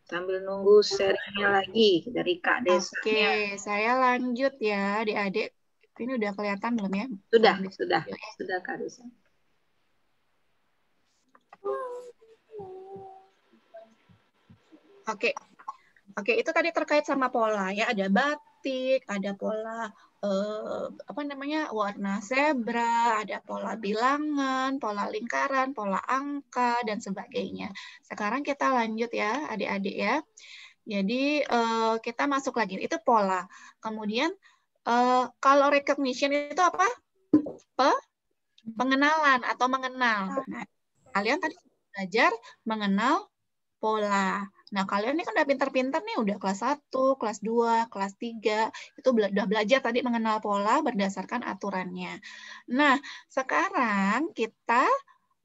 Sambil nunggu sharingnya lagi dari Kak Desa. Oke, saya lanjut ya adik-adik. Ini udah kelihatan belum ya? Sudah Kak Desa. Oke, itu tadi terkait sama pola ya. Ada batik, ada pola warna zebra, ada pola bilangan, pola lingkaran, pola angka dan sebagainya. Sekarang kita lanjut ya, adik-adik ya. Jadi kita masuk lagi. Itu pola. Kemudian kalau recognition itu apa? Pengenalan atau mengenal. Nah, kalian tadi belajar mengenal pola. Nah, kalian ini kan udah pintar-pintar nih, udah kelas 1, kelas 2, kelas 3, itu udah belajar tadi mengenal pola berdasarkan aturannya. Nah, sekarang kita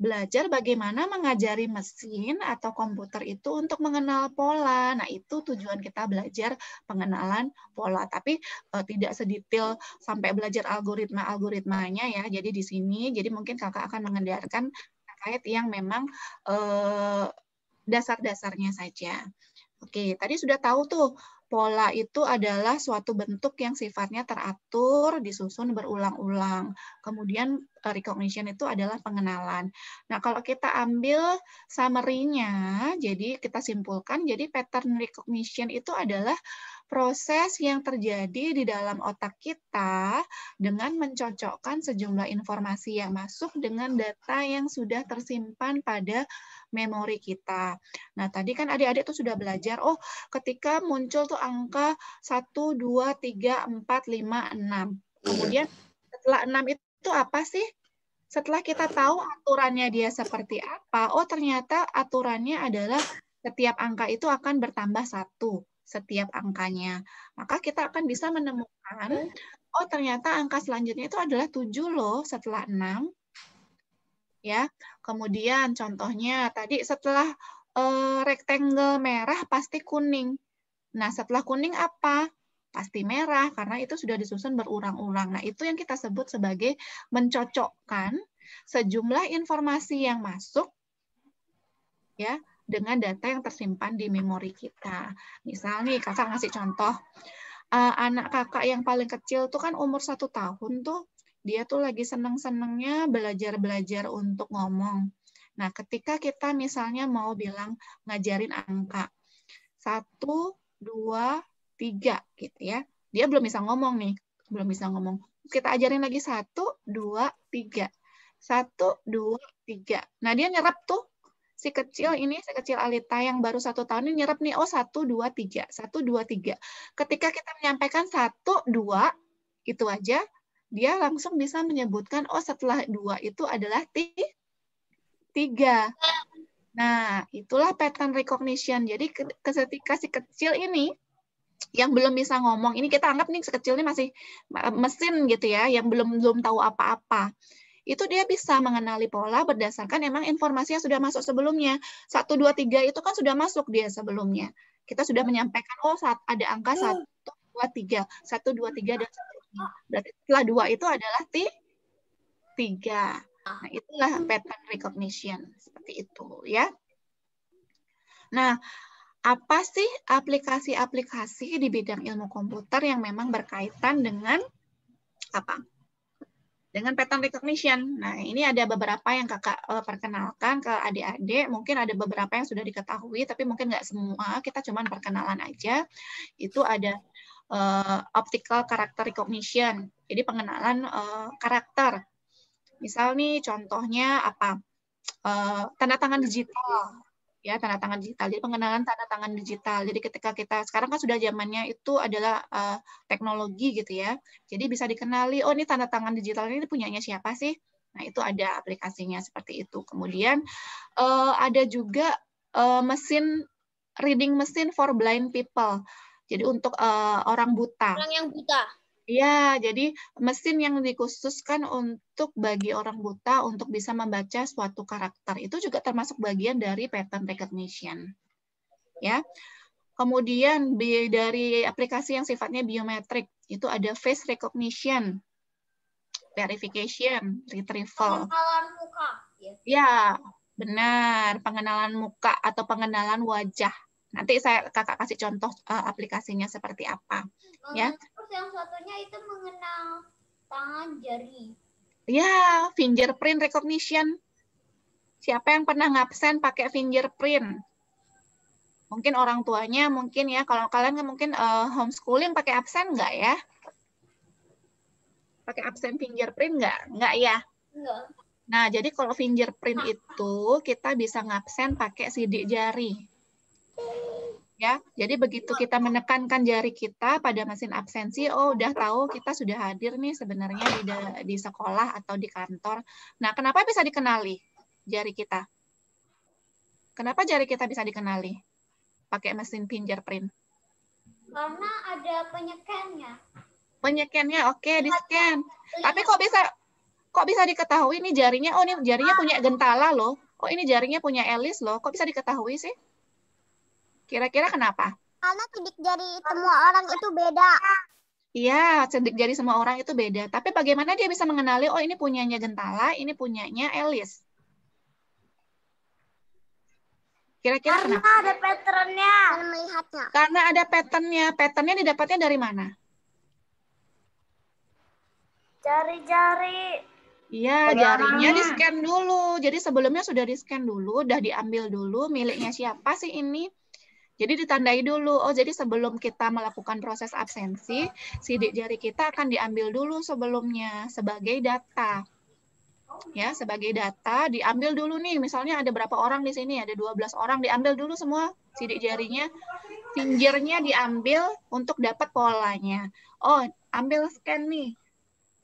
belajar bagaimana mengajari mesin atau komputer itu untuk mengenal pola. Nah, itu tujuan kita belajar pengenalan pola. Tapi tidak sedetail sampai belajar algoritmanya ya. Jadi di sini, jadi mungkin kakak akan mengajarkan terkait yang memang dasar-dasarnya saja. Oke, tadi sudah tahu tuh, pola itu adalah suatu bentuk yang sifatnya teratur, disusun berulang-ulang. Kemudian recognition itu adalah pengenalan. Nah, kalau kita ambil summary-nya, jadi kita simpulkan, jadi pattern recognition itu adalah proses yang terjadi di dalam otak kita dengan mencocokkan sejumlah informasi yang masuk dengan data yang sudah tersimpan pada memori kita. Nah, tadi kan adik-adik tuh sudah belajar, oh ketika muncul tuh angka 1, 2, 3, 4, 5, 6. Kemudian setelah 6 itu apa sih? Setelah kita tahu aturannya dia seperti apa, oh ternyata aturannya adalah setiap angka itu akan bertambah 1. Setiap angkanya. Maka kita akan bisa menemukan, oh ternyata angka selanjutnya itu adalah 7 loh setelah 6. Ya. Kemudian contohnya tadi setelah rectangle merah pasti kuning. Nah, setelah kuning apa? Pasti merah karena itu sudah disusun berulang-ulang. Nah, itu yang kita sebut sebagai mencocokkan sejumlah informasi yang masuk ya dengan data yang tersimpan di memori kita. Misal nih, kakak ngasih contoh. Anak kakak yang paling kecil tuh kan umur 1 tahun tuh, dia tuh lagi seneng-senengnya belajar-belajar untuk ngomong. Nah, ketika kita misalnya mau bilang ngajarin angka 1, 2, 3 gitu ya. Dia belum bisa ngomong nih, belum bisa ngomong. Kita ajarin lagi 1, 2, 3. 1, 2, 3. Nah, dia nyerap tuh si kecil Alita yang baru 1 tahun ini nyerap nih, oh 1, 2, 3, 1, 2, 3. Ketika kita menyampaikan 1, 2, itu aja, dia langsung bisa menyebutkan, oh setelah 2 itu adalah 3. Nah, itulah pattern recognition. Jadi ketika si kecil ini yang belum bisa ngomong, ini kita anggap nih sekecil ini masih mesin gitu ya, yang belum tahu apa-apa. Itu dia bisa mengenali pola berdasarkan emang informasi yang sudah masuk sebelumnya. 1, 2, 3 itu kan sudah masuk dia sebelumnya. Kita sudah menyampaikan, oh ada angka 1, 2, 3. 1, 2, 3, dan seterusnya. Berarti setelah 2 itu adalah 3. Nah, itulah pattern recognition. Seperti itu ya. Nah, apa sih aplikasi-aplikasi di bidang ilmu komputer yang memang berkaitan dengan apa? Dengan pattern recognition. Nah, ini ada beberapa yang kakak perkenalkan ke adik-adik. Mungkin ada beberapa yang sudah diketahui, tapi mungkin nggak semua. Kita cuma perkenalan aja. Itu ada optical character recognition. Jadi pengenalan karakter. Misal nih contohnya apa? Tanda tangan digital. Ya, tanda tangan digital. Jadi pengenalan tanda tangan digital. Jadi ketika kita sekarang kan sudah zamannya itu adalah teknologi gitu ya. Jadi bisa dikenali, oh ini tanda tangan digital ini punyanya siapa sih? Nah, itu ada aplikasinya seperti itu. Kemudian ada juga reading machine for blind people. Jadi untuk orang buta. Orang yang buta. Ya, jadi mesin yang dikhususkan untuk bagi orang buta untuk bisa membaca suatu karakter. Itu juga termasuk bagian dari pattern recognition. Ya. Kemudian dari aplikasi yang sifatnya biometrik, itu ada face recognition, verification, retrieval. Pengenalan muka. Ya, benar. Pengenalan muka atau pengenalan wajah. Nanti kakak kasih contoh aplikasinya seperti apa. Ya. Terus yang satunya itu mengenal tangan jari. Ya, fingerprint recognition. Siapa yang pernah ngabsen pakai fingerprint? Mungkin orang tuanya, mungkin ya. Kalau kalian mungkin homeschooling pakai absen nggak ya? Pakai absen fingerprint nggak? Nggak ya? Enggak. Nah, jadi kalau fingerprint itu kita bisa ngabsen pakai sidik jari. Ya, jadi begitu kita menekankan jari kita pada mesin absensi, oh udah tahu kita sudah hadir nih sebenarnya di sekolah atau di kantor. Nah, kenapa bisa dikenali jari kita? Kenapa jari kita bisa dikenali pakai mesin fingerprint? Karena ada penyekennya. Penyekennya, oke, di-scan. Tapi kok bisa diketahui nih jarinya? Oh, ini jarinya punya Gentala loh. Oh, ini jarinya punya Elis loh. Kok bisa diketahui sih? Kira-kira kenapa? Karena sidik jari semua orang itu beda. Iya, sidik jari semua orang itu beda. Tapi bagaimana dia bisa mengenali, oh ini punyanya Gentala, ini punyanya Elis? Kira-kira kenapa? Karena ada patternnya. Karena melihatnya. Karena ada patternnya. Patternnya didapatnya dari mana? Jari-jari. Iya, jarinya di-scan dulu. Jadi sebelumnya sudah di-scan dulu, udah diambil dulu miliknya siapa sih ini. Jadi ditandai dulu, oh jadi sebelum kita melakukan proses absensi, sidik jari kita akan diambil dulu sebelumnya sebagai data. Ya, sebagai data diambil dulu nih, misalnya ada berapa orang di sini, ada 12 orang, diambil dulu semua sidik jarinya, fingernya diambil untuk dapat polanya. Oh, ambil scan nih,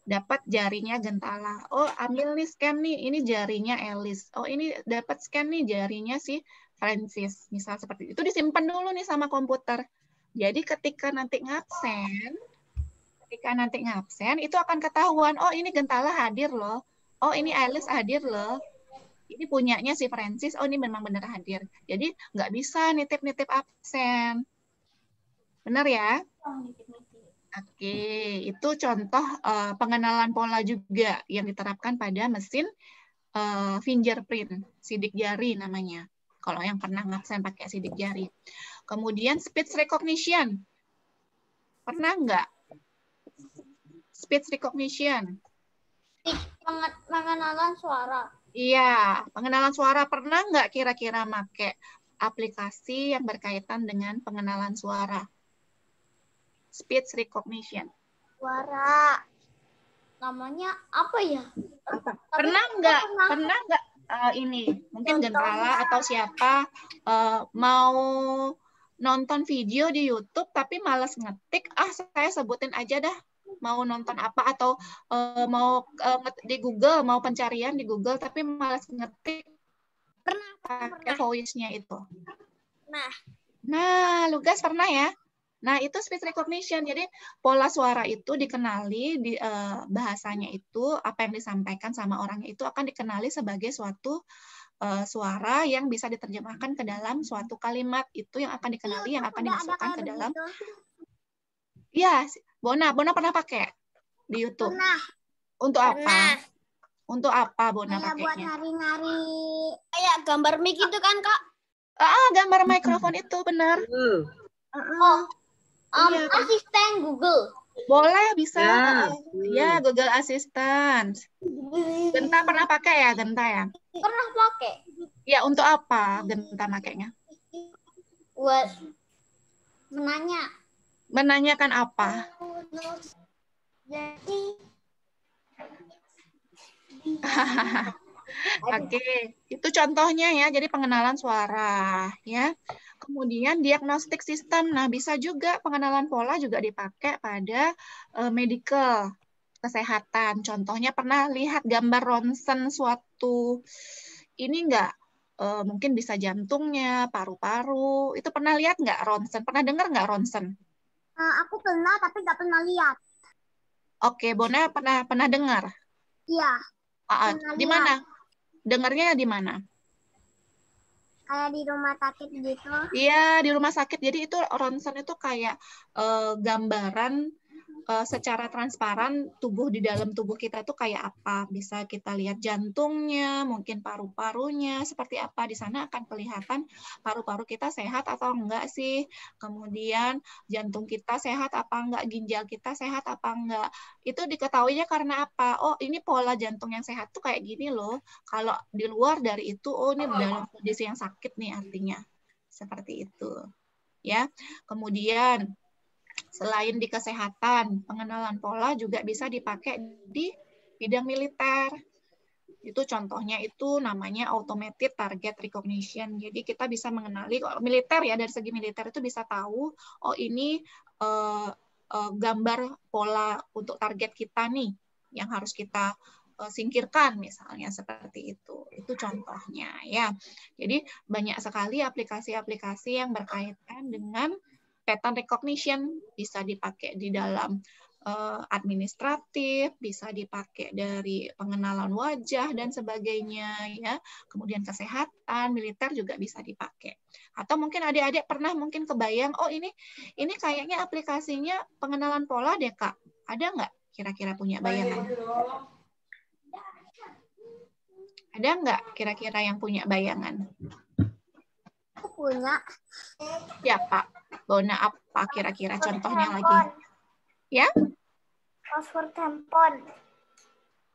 dapat jarinya Gentala. Oh, ambil nih scan nih, ini jarinya Elis. Oh, ini dapat scan nih jarinya si Francis, misal seperti itu. Itu disimpan dulu nih sama komputer. Jadi ketika nanti ngabsen, itu akan ketahuan, oh ini Gentala hadir loh. Oh ini Alice hadir loh. Ini punyanya si Francis, oh ini memang benar hadir. Jadi nggak bisa nitip-nitip absen. Benar ya? Oke, itu contoh pengenalan pola juga yang diterapkan pada mesin fingerprint, sidik jari namanya. Kalau yang pernah ngabsen pakai sidik jari. Kemudian speech recognition. Pernah nggak? Speech recognition. Pengenalan suara. Iya, pengenalan suara. Pernah nggak kira-kira pakai aplikasi yang berkaitan dengan pengenalan suara? Speech recognition. Suara. Namanya apa ya? Pernah nggak? ini mungkin Gentala atau siapa mau nonton video di YouTube tapi malas ngetik, saya sebutin aja dah mau nonton apa, atau mau di Google, mau pencarian di Google tapi malas ngetik, pakai voice-nya itu. Nah, Lugas pernah ya? Nah, itu speech recognition. Jadi pola suara itu dikenali, di bahasanya itu, apa yang disampaikan sama orangnya itu akan dikenali sebagai suatu suara yang bisa diterjemahkan ke dalam suatu kalimat. Itu yang akan dikenali, yang akan dimasukkan ke dalam. Iya, Bona pernah pakai di YouTube. Pernah. Untuk apa? Pernah. Untuk apa Bona Kayak buat pakainya? nari-nari. Kayak gambar mic itu kan, Kak? Gambar mikrofon itu benar. Iya. Asisten Google. Boleh, bisa. Ya, Google Assistant. Genta pernah pakai ya, Genta ya? Pernah pakai. Ya, untuk apa Genta makainya? Buat menanya. Menanyakan apa? Jadi Oke, itu contohnya ya. Jadi pengenalan suara ya. Kemudian diagnostik sistem. Nah, bisa juga pengenalan pola juga dipakai pada medical, kesehatan. Contohnya pernah lihat gambar ronsen suatu ini enggak? Mungkin bisa jantungnya, paru-paru. Itu pernah lihat nggak ronsen? Pernah dengar nggak ronsen? Aku pernah, tapi nggak pernah lihat. Oke, Bona pernah dengar? Iya. Di mana? Dengarnya di mana? Kayak di rumah sakit gitu. Iya, di rumah sakit. Jadi itu ronsen itu kayak gambaran secara transparan tubuh di dalam tubuh kita tuh kayak apa. Bisa kita lihat jantungnya, mungkin paru-parunya seperti apa. Di sana akan kelihatan paru-paru kita sehat atau enggak sih. Kemudian jantung kita sehat apa enggak, ginjal kita sehat apa enggak. Itu diketahuinya karena apa? Oh, ini pola jantung yang sehat tuh kayak gini loh. Kalau di luar dari itu, oh ini dalam kondisi yang sakit nih artinya. Seperti itu. Ya. Kemudian selain di kesehatan, pengenalan pola juga bisa dipakai di bidang militer. Itu contohnya itu namanya automated target recognition. Jadi kita bisa mengenali, kalau militer ya, dari segi militer itu bisa tahu, oh ini gambar pola untuk target kita nih, yang harus kita singkirkan misalnya seperti itu. Itu contohnya ya. Jadi banyak sekali aplikasi-aplikasi yang berkaitan dengan pattern recognition, bisa dipakai di dalam administratif, bisa dipakai dari pengenalan wajah dan sebagainya ya. Kemudian kesehatan, militer juga bisa dipakai. Atau mungkin adik-adik pernah mungkin kebayang, oh ini kayaknya aplikasinya pengenalan pola deh Kak. Ada nggak kira-kira punya bayangan? Ada nggak kira-kira yang punya bayangan? Aku punya. Ya Pak. Bona apa kira-kira contohnya lagi? Ya? Password handphone.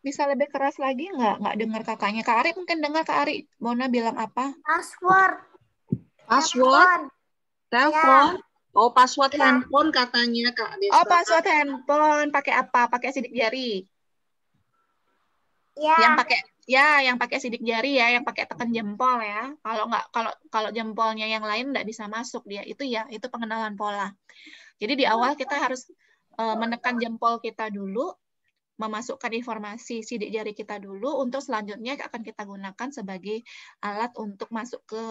Bisa lebih keras lagi nggak? Nggak dengar kakaknya. Kak Ari mungkin dengar Kak Ari. Bona bilang apa? Password. Password. Telepon. Oh, password Ya. handphone katanya Kak Desa. Oh, password handphone. Pakai apa? Pakai sidik jari. Ya. Yang pakai sidik jari ya, yang pakai tekan jempol ya. Kalau jempolnya yang lain nggak bisa masuk dia. Itu pengenalan pola. Jadi di awal kita harus menekan jempol kita dulu, memasukkan informasi sidik jari kita dulu, untuk selanjutnya akan kita gunakan sebagai alat untuk masuk ke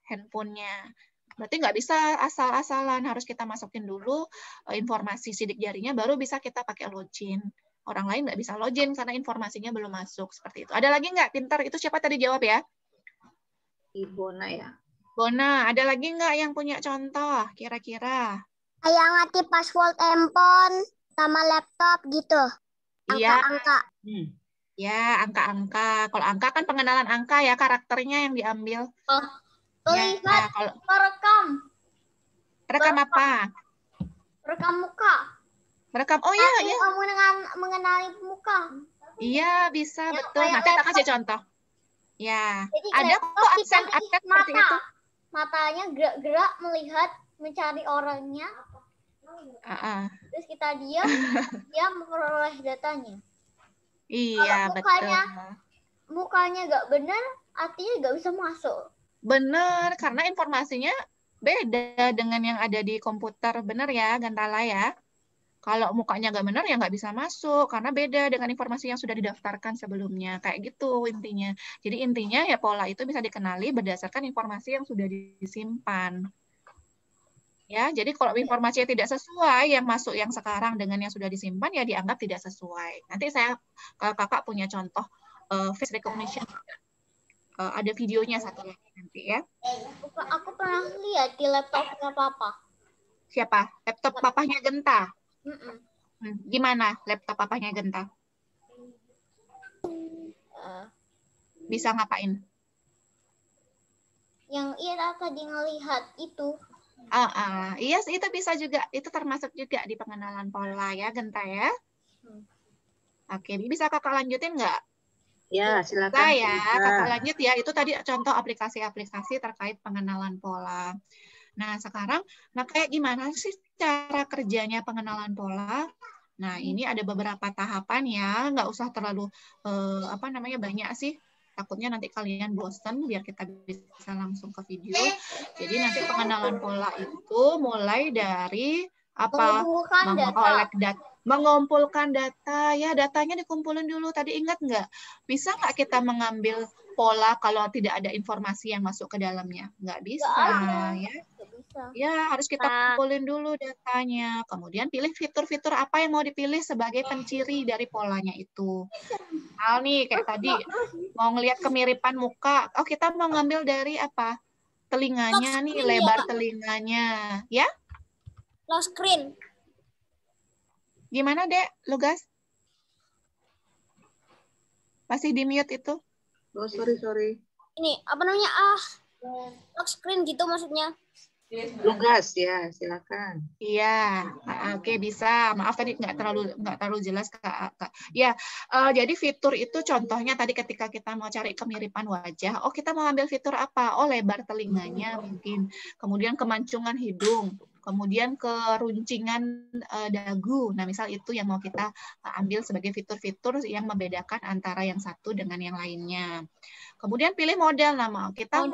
handphonenya. Berarti nggak bisa asal-asalan, harus kita masukin dulu informasi sidik jarinya, baru bisa kita pakai login. Orang lain nggak bisa login karena informasinya belum masuk. Seperti itu. Ada lagi nggak pintar? Itu siapa tadi jawab ya? Bona ya. Bona, ada lagi nggak yang punya contoh kira-kira? Kayak ngerti password handphone sama laptop gitu. Iya. Angka-angka. Ya, angka-angka. Kalau angka kan pengenalan angka ya, karakternya yang diambil. Terlihat kalau merekam. rekam apa? Rekam muka. Rekam. Oh iya, iya. Mengenali muka. Iya, bisa, Ya, betul. kayak Nanti tak laptop. kasih contoh. Ya, Jadi ada laptop kok kita aksen seperti mata. itu. Matanya gerak-gerak melihat, mencari orangnya. Terus kita diam, dia memperoleh datanya. Iya, Kalau betul. mukanya nggak benar, artinya nggak bisa masuk. Benar, karena informasinya beda dengan yang ada di komputer. Benar ya, Gantala ya? Kalau mukanya nggak benar ya nggak bisa masuk, karena beda dengan informasi yang sudah didaftarkan sebelumnya. Kayak gitu intinya. Jadi intinya ya pola itu bisa dikenali berdasarkan informasi yang sudah disimpan. Ya, jadi kalau informasinya tidak sesuai yang masuk yang sekarang dengan yang sudah disimpan ya dianggap tidak sesuai. Nanti kakak punya contoh face recognition. Ada videonya satu lagi nanti ya. Aku pernah lihat di laptopnya papa. Siapa? Laptop papahnya Genta. Gimana laptop papahnya Genta? Bisa ngapain? Yang Ira tadi ngelihat itu. Iya sih, itu bisa juga. Itu termasuk juga di pengenalan pola ya, Genta ya. Oke, bisa kakak lanjutin nggak? Ya, silakan. Saya, kakak lanjut ya. Itu tadi contoh aplikasi-aplikasi terkait pengenalan pola. Nah, sekarang, kayak gimana sih cara kerjanya pengenalan pola? Nah, ini ada beberapa tahapan ya. Nggak usah terlalu, banyak sih. Takutnya nanti kalian bosan, biar kita bisa langsung ke video. Jadi nanti pengenalan pola itu mulai dari mengumpulkan data. Ya, datanya dikumpulin dulu. Tadi ingat nggak? Bisa nggak kita mengambil pola kalau tidak ada informasi yang masuk ke dalamnya? Nggak bisa, ya. Ya, harus kita kumpulin dulu datanya. Kemudian pilih fitur-fitur apa yang mau dipilih sebagai penciri dari polanya itu. Hal nih, kayak tadi, mau ngelihat kemiripan muka. Oh, kita mau ngambil dari apa? Telinganya nih, lebar telinganya. Ya? Lock screen. Gimana, Dek? Lugas? Masih di mute itu? Oh, sorry. Ini, apa namanya? Lock screen gitu maksudnya. Lugas ya, silakan. Iya, oke bisa. Maaf tadi nggak terlalu jelas Kak. Ya, jadi fitur itu contohnya tadi ketika kita mau cari kemiripan wajah, kita mau ambil fitur apa? Oh, lebar telinganya mungkin. Kemudian kemancungan hidung, kemudian keruncingan dagu. Nah, misal itu yang mau kita ambil sebagai fitur-fitur yang membedakan antara yang satu dengan yang lainnya. Kemudian pilih model nama. Kita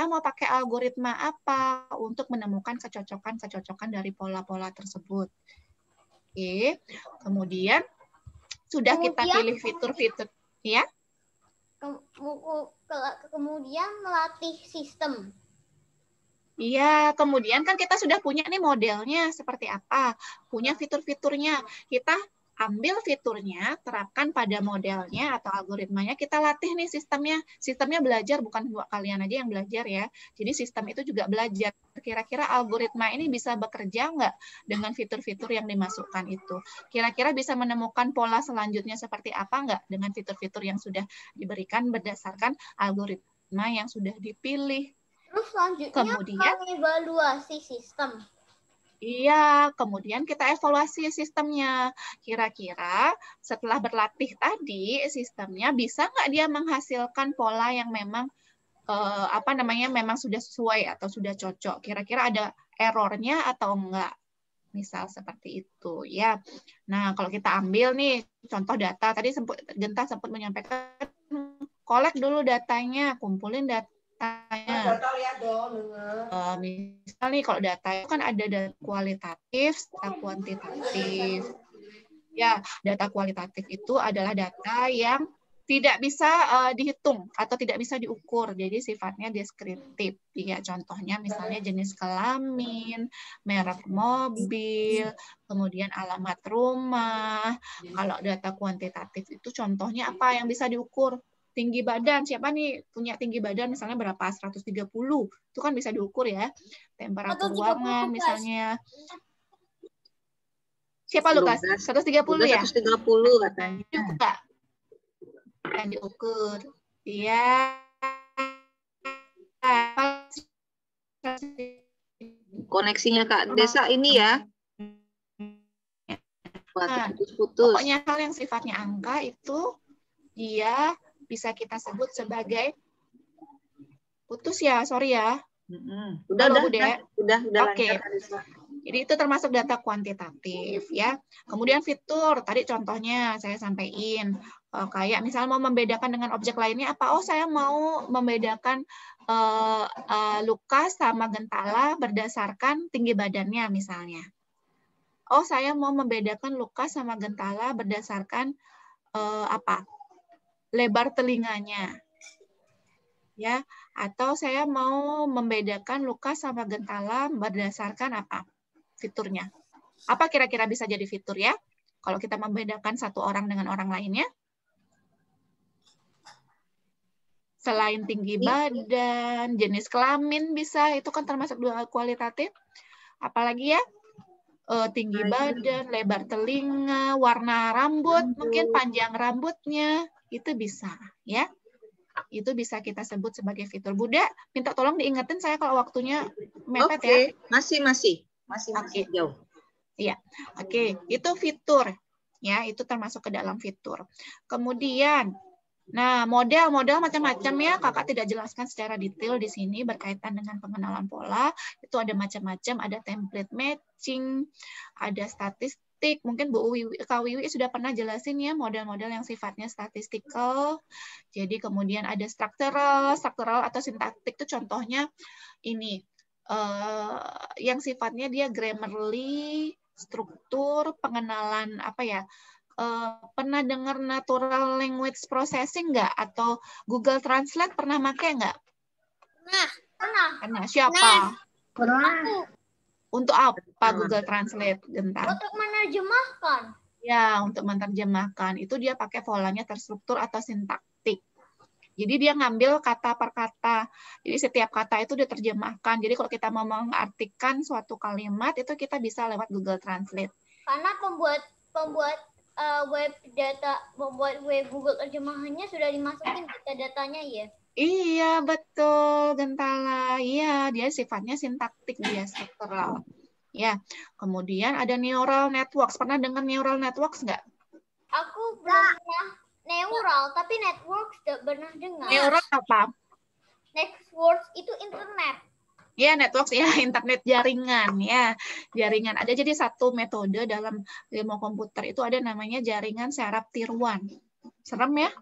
mau pakai algoritma apa untuk menemukan kecocokan dari pola-pola tersebut. Oke, kemudian kita pilih fitur-fitur, ya. Kemudian melatih sistem. Iya, kemudian kan kita sudah punya nih modelnya seperti apa, punya fitur-fiturnya. Kita ambil fiturnya, terapkan pada modelnya atau algoritmanya, kita latih nih sistemnya. Sistemnya belajar, bukan kalian aja yang belajar ya. Jadi sistem itu juga belajar. Kira-kira algoritma ini bisa bekerja nggak dengan fitur-fitur yang dimasukkan itu? Kira-kira bisa menemukan pola selanjutnya seperti apa nggak dengan fitur-fitur yang sudah diberikan berdasarkan algoritma yang sudah dipilih? Terus selanjutnya kemudian evaluasi sistem. Iya, kemudian kita evaluasi sistemnya. Kira-kira setelah berlatih tadi, sistemnya bisa nggak dia menghasilkan pola yang memang memang sudah sesuai atau sudah cocok. Kira-kira ada errornya atau enggak. Misal seperti itu ya. Nah, kalau kita ambil nih contoh data, tadi Genta sempat menyampaikan, kolek dulu datanya, kumpulin datanya. Misal nih kalau data itu kan ada data kualitatif, data kuantitatif. Ya, data kualitatif itu adalah data yang tidak bisa dihitung atau tidak bisa diukur, jadi sifatnya deskriptif. Ya, contohnya misalnya jenis kelamin, merek mobil, kemudian alamat rumah. Kalau data kuantitatif itu contohnya apa yang bisa diukur? Tinggi badan, siapa nih punya tinggi badan misalnya berapa? 130, itu kan bisa diukur ya. Temperatur ruangan misalnya. Siapa Lukas? 130 ya? 130 katanya. Juga yang diukur. Iya. Koneksinya Kak Desa ini ya. Putus-putus. Pokoknya hal yang sifatnya angka itu dia bisa kita sebut sebagai putus ya, sorry ya. Udah. Oke. Jadi itu termasuk data kuantitatif ya. Kemudian fitur, tadi contohnya saya sampaikan, Kayak misalnya mau membedakan dengan objek lainnya apa? Oh, saya mau membedakan Lukas sama Gentala berdasarkan tinggi badannya misalnya. Oh, saya mau membedakan Lukas sama Gentala berdasarkan lebar telinganya. Ya, atau saya mau membedakan Lukas sama Gentala berdasarkan apa? Fiturnya. Apa kira-kira bisa jadi fitur ya? Kalau kita membedakan satu orang dengan orang lainnya? Selain tinggi badan, jenis kelamin bisa, itu kan termasuk dua kualitatif. Apalagi ya? Tinggi badan, lebar telinga, warna rambut, mungkin panjang rambutnya, itu bisa ya. Itu bisa kita sebut sebagai fitur. Bunda, minta tolong diingetin saya kalau waktunya mepet ya. Masih jauh. Iya. Oke, itu fitur. Ya, itu termasuk ke dalam fitur. Kemudian nah, model macam-macam ya, kakak tidak jelaskan secara detail di sini berkaitan dengan pengenalan pola. Itu ada macam-macam, ada template matching, ada statistik. Mungkin Kak Wiwi sudah pernah jelasin ya model-model yang sifatnya statistikal. Jadi kemudian ada struktural atau sintaktik itu contohnya ini yang sifatnya dia grammarly, struktur, pengenalan apa ya? Pernah dengar natural language processing nggak? Atau Google Translate pernah pakai nggak? Pernah. Siapa? Aku. Untuk apa Google Translate, Gentar? Untuk menerjemahkan. Ya, untuk menerjemahkan. Itu dia pakai polanya terstruktur atau sintaktik. Jadi dia ngambil kata per kata. Jadi setiap kata itu diterjemahkan. Jadi kalau kita mau mengartikan suatu kalimat, itu kita bisa lewat Google Translate. Karena pembuat web Google terjemahannya sudah dimasukin datanya ya. Iya, betul, Gentala. Iya, dia sifatnya sintaktik, dia struktural. Ya, kemudian ada neural networks. Pernah dengar neural networks nggak? Aku belum pernah neural, tapi networks udah pernah dengar. Neural apa? Networks itu internet. Ya, networks ya, internet jaringan ya. Jaringan ada jadi satu metode dalam ilmu komputer itu ada namanya jaringan syaraf tiruan. Serem ya?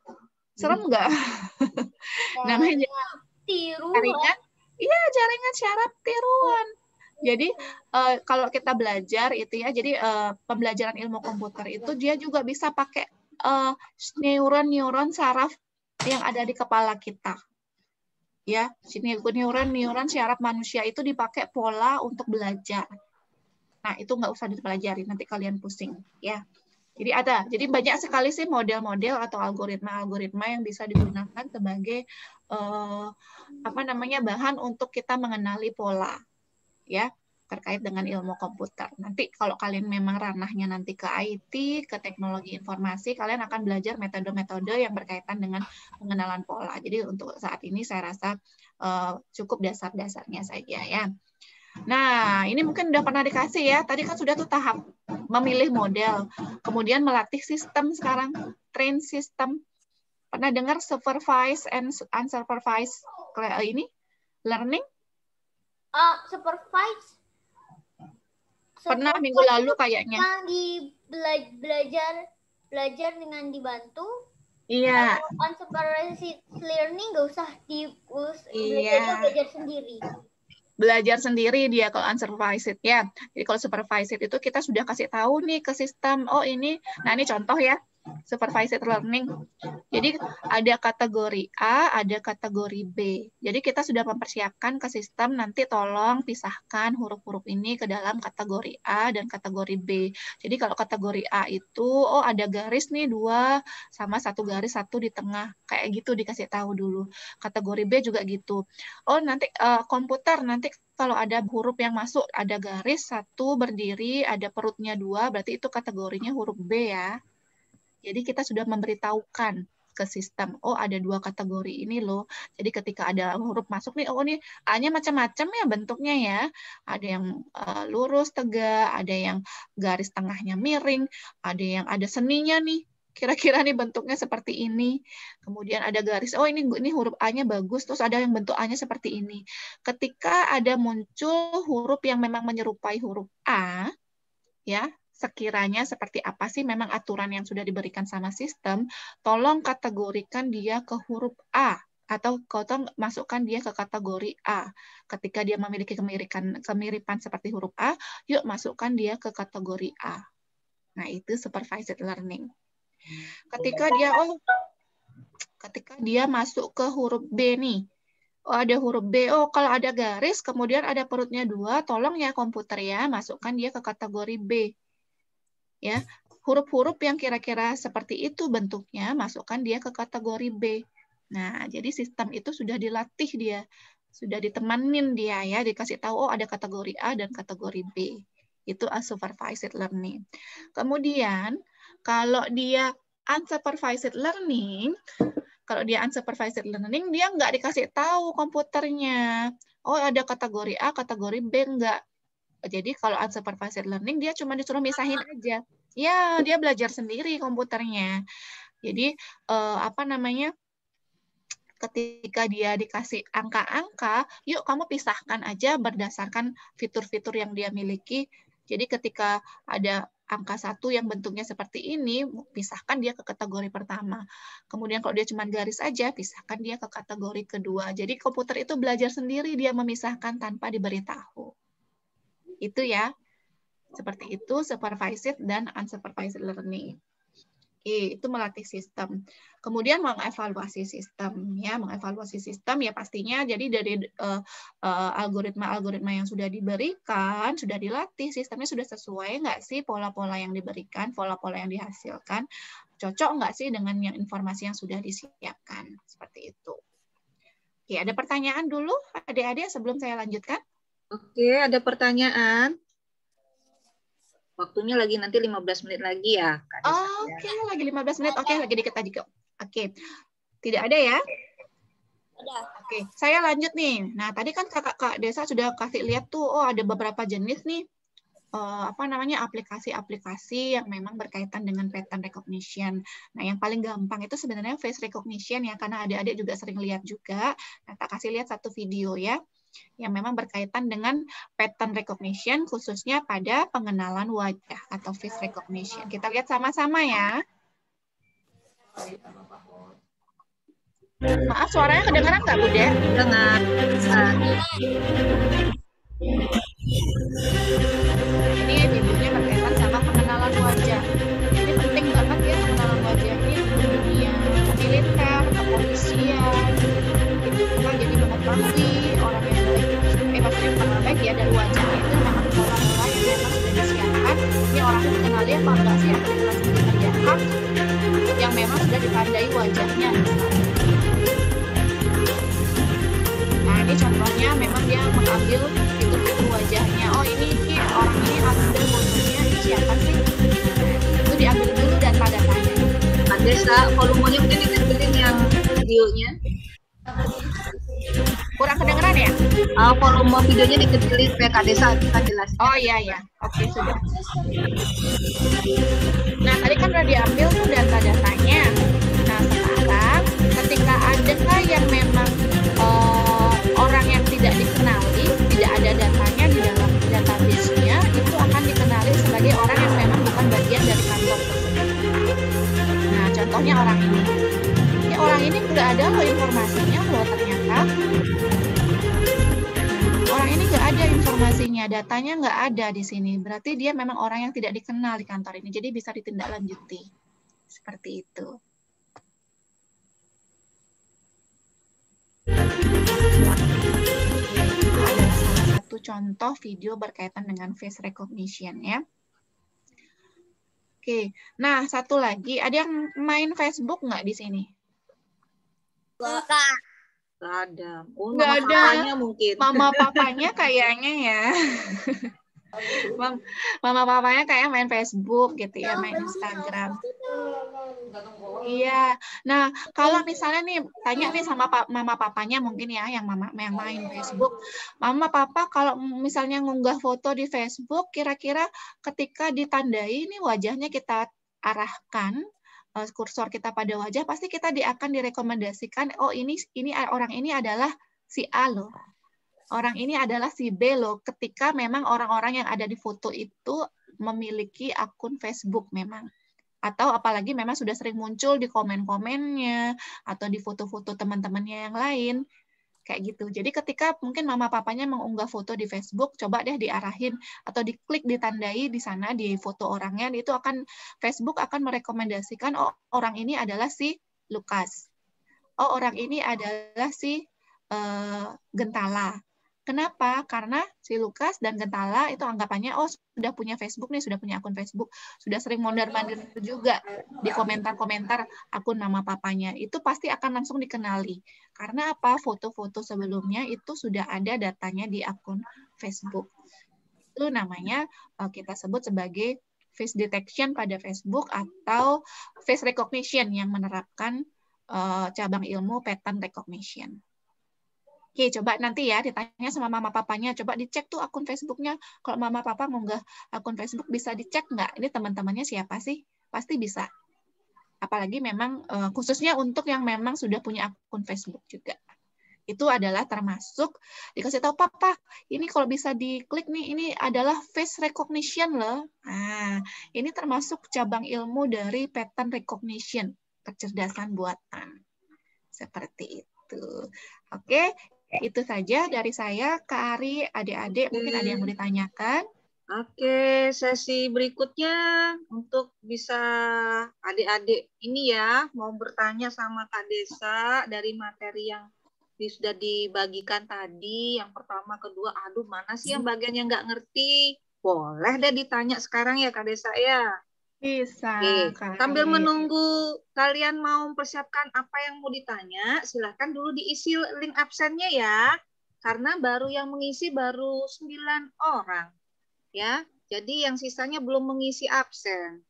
Serem nggak? Namanya jaringan. Iya, jaringan syaraf tiruan. Jadi kalau kita belajar itu ya, jadi pembelajaran ilmu komputer itu dia juga bisa pakai neuron saraf yang ada di kepala kita. Ya, neuron syaraf manusia itu dipakai pola untuk belajar. Nah, itu nggak usah dipelajari, nanti kalian pusing. Ya, jadi banyak sekali sih model-model atau algoritma yang bisa digunakan sebagai bahan untuk kita mengenali pola, ya, terkait dengan ilmu komputer. Nanti kalau kalian memang ranahnya nanti ke IT, ke teknologi informasi, kalian akan belajar metode-metode yang berkaitan dengan pengenalan pola. Jadi untuk saat ini saya rasa cukup dasar-dasarnya saja ya. Nah, ini mungkin udah pernah dikasih ya. Tadi kan sudah tuh tahap memilih model, kemudian melatih sistem sekarang, train system. Pernah dengar supervised and unsupervised learning? Supervised. Pernah minggu lalu kayaknya. Yang belajar dengan dibantu. Iya. Unsupervised learning nggak usah belajar sendiri. Belajar sendiri dia kalau unsupervised ya. Jadi kalau supervised itu kita sudah kasih tahu nih ke sistem, oh ini, nah ini contoh ya, supervised learning. Jadi ada kategori A, ada kategori B. Jadi kita sudah mempersiapkan ke sistem, nanti tolong pisahkan huruf-huruf ini ke dalam kategori A dan kategori B. Jadi kalau kategori A itu, oh ada garis nih 2 sama 1 garis 1 di tengah. Kayak gitu dikasih tahu dulu. Kategori B juga gitu. Oh nanti komputer, nanti kalau ada huruf yang masuk, ada garis 1 berdiri, ada perutnya 2, berarti itu kategorinya huruf B ya. Jadi kita sudah memberitahukan ke sistem, oh ada 2 kategori ini loh. Jadi ketika ada huruf masuk nih, oh ini A-nya macam-macam ya bentuknya ya. Ada yang lurus, tegak, ada yang garis tengahnya miring, ada yang ada seninya nih. Kira-kira nih bentuknya seperti ini. Kemudian ada garis, oh ini huruf A-nya bagus, terus ada yang bentuk A-nya seperti ini. Ketika ada muncul huruf yang memang menyerupai huruf A, ya, sekiranya seperti apa sih memang aturan yang sudah diberikan sama sistem, tolong kategorikan dia ke huruf A atau tolong masukkan dia ke kategori A. Ketika dia memiliki kemiripan seperti huruf A, yuk masukkan dia ke kategori A. Nah, itu supervised learning. Ketika dia masuk ke huruf B nih, ada huruf B, kalau ada garis, kemudian ada perutnya 2, tolong ya komputer ya, masukkan dia ke kategori B. Ya, huruf-huruf yang kira-kira seperti itu bentuknya, masukkan dia ke kategori B. Nah, jadi sistem itu sudah dilatih dia, sudah ditemanin dia ya, dikasih tahu, ada kategori A dan kategori B. Itu unsupervised learning. Kemudian, kalau dia unsupervised learning, dia nggak dikasih tahu komputernya. Oh, ada kategori A, kategori B, nggak. Jadi kalau unsupervised learning, dia cuma disuruh misahin aja. Ya, dia belajar sendiri komputernya. Jadi, ketika dia dikasih angka-angka, yuk kamu pisahkan aja berdasarkan fitur-fitur yang dia miliki. Jadi ketika ada angka 1 yang bentuknya seperti ini, pisahkan dia ke kategori pertama. Kemudian kalau dia cuma garis aja, pisahkan dia ke kategori kedua. Jadi komputer itu belajar sendiri, dia memisahkan tanpa diberitahu. Itu ya. Seperti itu supervised dan unsupervised learning. Oke, itu melatih sistem. Kemudian mengevaluasi sistem ya, pastinya jadi dari algoritma yang sudah diberikan, sudah dilatih, sistemnya sudah sesuai nggak sih pola-pola yang diberikan, pola-pola yang dihasilkan, cocok nggak sih dengan yang informasi yang sudah disiapkan, seperti itu. Oke, ada pertanyaan dulu adik-adik sebelum saya lanjutkan? Oke, ada pertanyaan. Waktunya lagi nanti 15 menit lagi ya, Kak Desa. Oke, lagi 15 menit. Oke, lagi dikit lagi kok. Oke. Tidak ada ya? Ada. Oke, saya lanjut nih. Nah, tadi kan Kak Desa sudah kasih lihat tuh, ada beberapa jenis nih aplikasi-aplikasi yang memang berkaitan dengan pattern recognition. Nah, yang paling gampang itu sebenarnya face recognition ya, karena adik-adik juga sering lihat juga. Nah, tak kasih lihat satu video ya, yang memang berkaitan dengan pattern recognition, khususnya pada pengenalan wajah atau face recognition. Kita lihat sama-sama ya. Maaf, suaranya kedengaran nggak, Bude? Dengar. Ini videonya berkaitan sama pengenalan wajah. Ini penting banget ya pengenalan wajah ini di dunia militer, kepolisian. Kita jadi mengetahui orang yang baik, maksudnya bukan baik ya, dari wajahnya itu memang orang-orang yang memang sudah disiapkan. Ini orang yang dikenali apa enggak sih, atau dikenal sebagai penjahat yang memang sudah dipandai wajahnya. Nah, ini contohnya memang dia mengambil fitur-fitur wajahnya. Oh, ini orang ini ambil fotonya, ini siapa sih? Itu diambil dulu data-datanya. Kak Desa, volumenya mungkin dikecilin yang videonya. Kurang kedengeran ya? Volume videonya dikecilin supaya Kak Desa bisa jelas. Oh iya. Oke, sudah. Nah, tadi kan udah diambil tuh data-datanya. Nah, sekarang ketika ada yang memang orang yang tidak dikenali, tidak ada datanya di dalam database-nya, itu akan dikenali sebagai orang yang memang bukan bagian dari kantor tersebut. Nah, contohnya orang ini. Ini orang ini nggak ada loh informasinya loh ternyata. Orang ini nggak ada informasinya, datanya nggak ada di sini. Berarti dia memang orang yang tidak dikenal di kantor ini. Jadi bisa ditindaklanjuti. Seperti itu. Ada salah satu contoh video berkaitan dengan face recognition ya. Oke, nah satu lagi, ada yang main Facebook nggak di sini? Enggak. Nggak ada. Oh, Nggak mama ada. papanya mungkin. Mama papanya kayaknya ya. Mama papanya kayak main Facebook gitu ya, main Instagram. Iya. Nah, kalau misalnya nih tanya nih sama mama papanya mungkin ya yang main Facebook. Mama papa kalau misalnya ngunggah foto di Facebook, kira-kira ketika ditandai ini wajahnya kita arahkan kursor kita pada wajah, pasti kita akan direkomendasikan, oh ini orang ini adalah si A loh. Orang ini adalah si B loh, ketika memang orang-orang yang ada di foto itu memiliki akun Facebook memang. Atau apalagi memang sudah sering muncul di komen-komennya atau di foto-foto teman-temannya yang lain. Kayak gitu. Jadi ketika mungkin mama papanya mengunggah foto di Facebook, coba deh diarahin atau diklik ditandai di sana di foto orangnya, itu akan Facebook akan merekomendasikan, oh orang ini adalah si Lukas. Oh orang ini adalah si Gentala. Kenapa? Karena si Lukas dan Gentala itu anggapannya, oh sudah punya Facebook nih, sudah punya akun Facebook, sudah sering mondar-mandir juga di komentar-komentar akun mama papanya. Itu pasti akan langsung dikenali. Karena apa? Foto-foto sebelumnya itu sudah ada datanya di akun Facebook. Itu namanya kita sebut sebagai face detection pada Facebook atau face recognition yang menerapkan cabang ilmu pattern recognition. Oke, coba nanti ya ditanya sama mama papanya, coba dicek tuh akun Facebooknya. Kalau mama papa ngunggah akun Facebook, bisa dicek nggak? Ini teman-temannya siapa sih? Pasti bisa. Apalagi memang khususnya untuk yang memang sudah punya akun Facebook juga. Itu adalah termasuk dikasih tahu papa, ini kalau bisa diklik nih, ini adalah face recognition loh. Nah, ini termasuk cabang ilmu dari pattern recognition, kecerdasan buatan. Seperti itu. Oke. Itu saja dari saya, Kak Ari, adik-adik, mungkin ada yang mau ditanyakan. Oke, sesi berikutnya untuk bisa adik-adik ini ya, mau bertanya sama Kak Desa dari materi yang sudah dibagikan tadi, yang pertama, kedua, aduh mana sih yang bagian yang nggak ngerti? Boleh deh ditanya sekarang ya Kak Desa ya. Bisa. Oke. Sambil menunggu kalian mau mempersiapkan apa yang mau ditanya, silahkan dulu diisi link absennya ya. Karena baru yang mengisi baru 9 orang. Ya, jadi yang sisanya belum mengisi absen.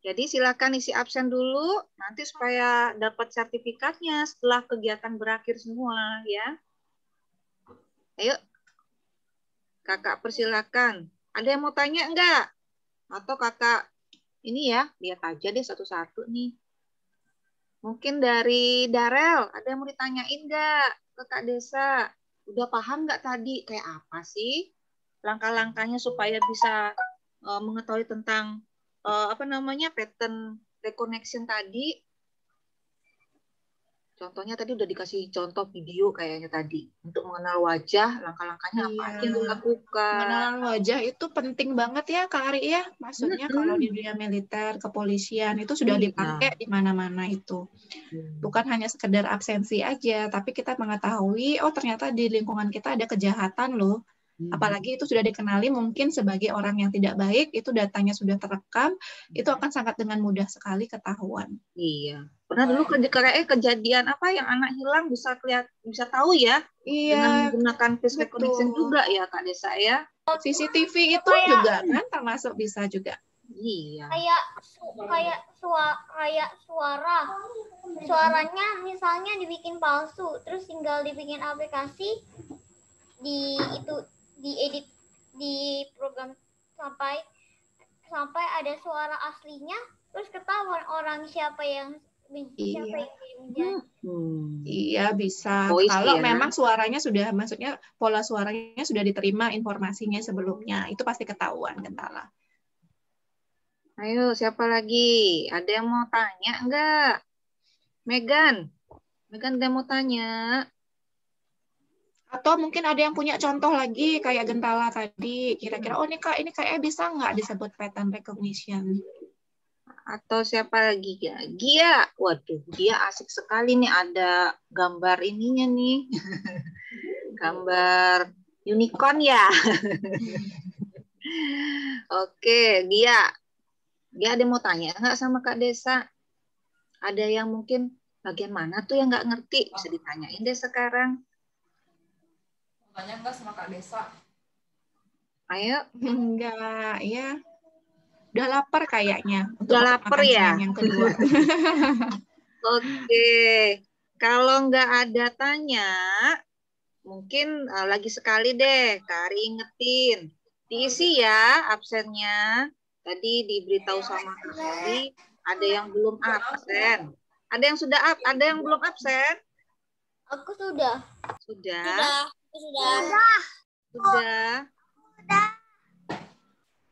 Jadi silakan isi absen dulu, nanti supaya dapat sertifikatnya setelah kegiatan berakhir semua ya. Ayo, kakak persilakan. Ada yang mau tanya enggak? Atau kakak ini ya, lihat aja deh satu-satu nih. Mungkin dari Darel, ada yang mau ditanyain enggak ke Kak Desa? Udah paham enggak tadi kayak apa sih langkah-langkahnya supaya bisa mengetahui tentang apa namanya pattern reconnection tadi? Contohnya tadi udah dikasih contoh video kayaknya tadi. Untuk mengenal wajah, langkah-langkahnya apa aja yang dilakukan. Mengenal wajah itu penting banget ya Kak Ari ya. Maksudnya kalau di dunia militer, kepolisian itu sudah dipakai di mana-mana itu. Bukan hanya sekedar absensi aja, tapi kita mengetahui, oh ternyata di lingkungan kita ada kejahatan loh. Apalagi itu sudah dikenali mungkin sebagai orang yang tidak baik, itu datanya sudah terekam, itu akan sangat dengan mudah sekali ketahuan. Iya. Pernah dulu kejadian apa yang anak hilang bisa tahu ya? Iya. Dengan menggunakan face recognition juga ya Kak Desa ya. CCTV itu juga kan termasuk bisa juga. Iya. Kayak suaranya misalnya dibikin palsu, terus tinggal dibikin aplikasi diedit di program sampai ada suara aslinya, terus ketahuan orang siapa yang Iya bisa. Kalau memang suaranya sudah, maksudnya pola suaranya sudah diterima informasinya sebelumnya, itu pasti ketahuan Gentala. Ayo, siapa lagi? Ada yang mau tanya enggak? Megan ada yang mau tanya? Atau mungkin ada yang punya contoh lagi kayak Gentala tadi, kira-kira oh ini kayaknya bisa nggak disebut pattern recognition? Atau siapa lagi? Gia. Waduh, Gia asik sekali nih, ada gambar ininya nih. Gambar unicorn ya. Oke, Gia. Gia ada mau tanya nggak sama Kak Desa? Ada yang mungkin bagian mana tuh yang nggak ngerti? Bisa ditanyain deh sekarang. Tanya enggak sama Kak Desa? Ayo. Enggak, ya. Udah lapar kayaknya. Udah lapar ya? Yang kedua. Oke. Kalau nggak ada tanya, mungkin lagi sekali deh, Kak Ari ingetin. Diisi ya absennya. Tadi diberitahu sama Kak Ari, ada yang belum absen. Ada yang sudah ada yang belum absen? Aku sudah. Sudah.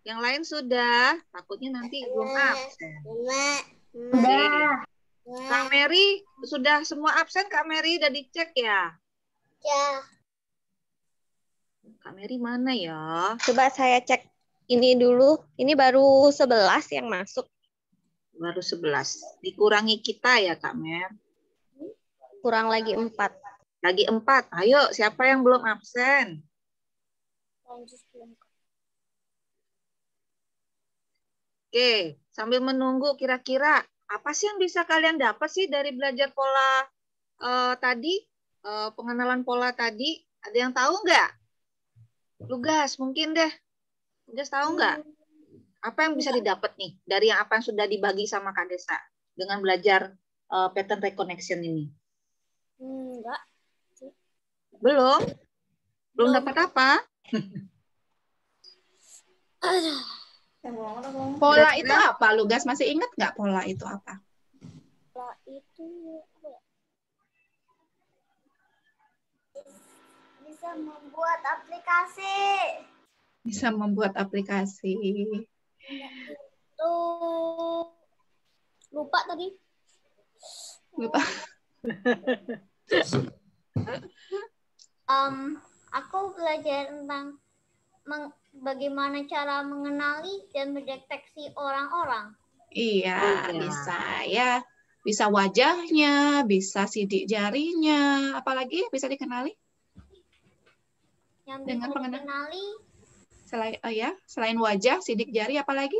Yang lain sudah? Takutnya nanti belum absen. Udah. Kak Mary, sudah semua absen Kak Mary? Udah dicek ya? Ya. Kak Mary mana ya? Coba saya cek ini dulu. Ini baru 11 yang masuk. Baru 11. Dikurangi kita ya Kak Mer? Kurang lagi 4. Lagi 4. Ayo, siapa yang belum absen? Oke, sambil menunggu kira-kira apa sih yang bisa kalian dapat sih dari belajar pola tadi? Pengenalan pola tadi. Ada yang tahu nggak? Lugas, mungkin deh. Lugas tahu nggak? Apa yang bisa didapat nih dari apa yang sudah dibagi sama Kak Desa dengan belajar pattern reconnection ini? Enggak. Belum? Belum dapat apa? Pola itu apa, Lugas? Masih ingat nggak pola itu apa? Pola itu bisa membuat aplikasi. Bisa membuat aplikasi. Itu lupa tadi. Lupa. Aku belajar tentang bagaimana cara mengenali dan mendeteksi orang-orang. Iya, bisa ya. Bisa wajahnya, bisa sidik jarinya, apalagi bisa dikenali Yang dengan bisa pengenal. dikenali Selain wajah, sidik jari, apalagi?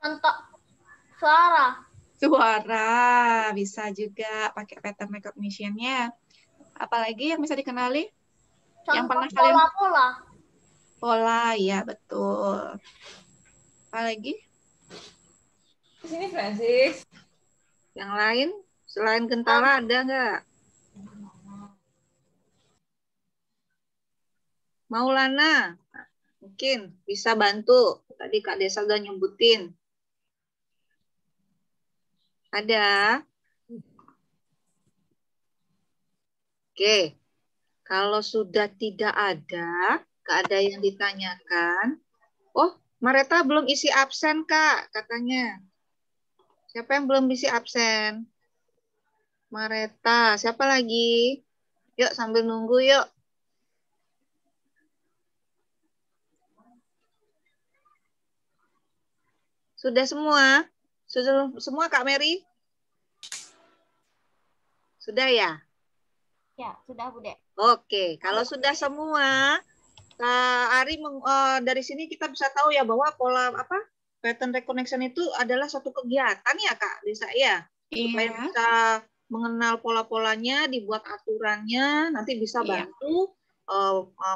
contoh suara. Suara, bisa juga pakai pattern recognition-nya. Apalagi yang bisa dikenali? Yang pernah kalian Pola-pola. pola, ya betul. Apalagi? Sini Francis. Yang lain selain Gentala ada nggak? Maulana, mungkin bisa bantu. Tadi Kak Desa udah nyebutin. Ada? Oke. Kalau sudah tidak ada yang ditanyakan. Oh, Mareta belum isi absen, Kak, katanya. Siapa yang belum isi absen? Mareta, siapa lagi? Yuk, sambil nunggu yuk. Sudah semua? Sudah semua, Kak Mary? Sudah ya? Ya, sudah, Bude. Oke, kalau sudah semua, Kak Ari dari sini kita bisa tahu ya bahwa pola pattern reconnection itu adalah suatu kegiatan ya Kak Desa ya. Supaya bisa mengenal pola-polanya, dibuat aturannya, nanti bisa bantu